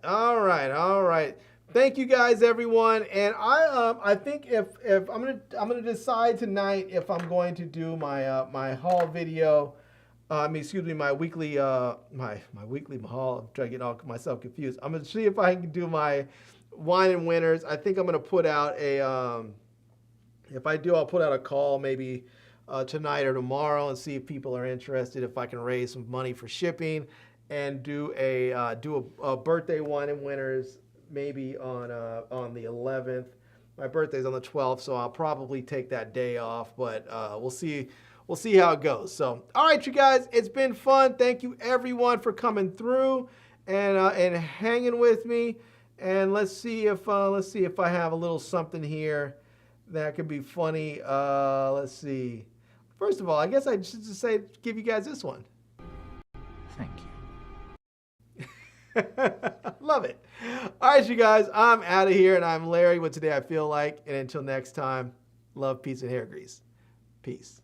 Speaker 1: Thank you guys, everyone. And I think if I'm gonna decide tonight if I'm going to do my my haul video. My weekly my weekly haul. I'm trying to get myself confused. I'm gonna see if I can do my wine and winners. I think I'm gonna put out a if I do, I'll put out a call maybe tonight or tomorrow and see if people are interested. If I can raise some money for shipping and do a birthday wine and winners maybe on the 11th. My birthday's on the 12th, so I'll probably take that day off. But we'll see. We'll see how it goes. So, all right, you guys, it's been fun. Thank you, everyone, for coming through and hanging with me. And let's see if I have a little something here that could be funny. Let's see. First of all, I guess I should just give you guys this one.
Speaker 5: Thank you.
Speaker 1: Love it. All right, you guys, I'm out of here, and I'm Larry with Today I Feel Like. And until next time, love, peace, and hair grease. Peace.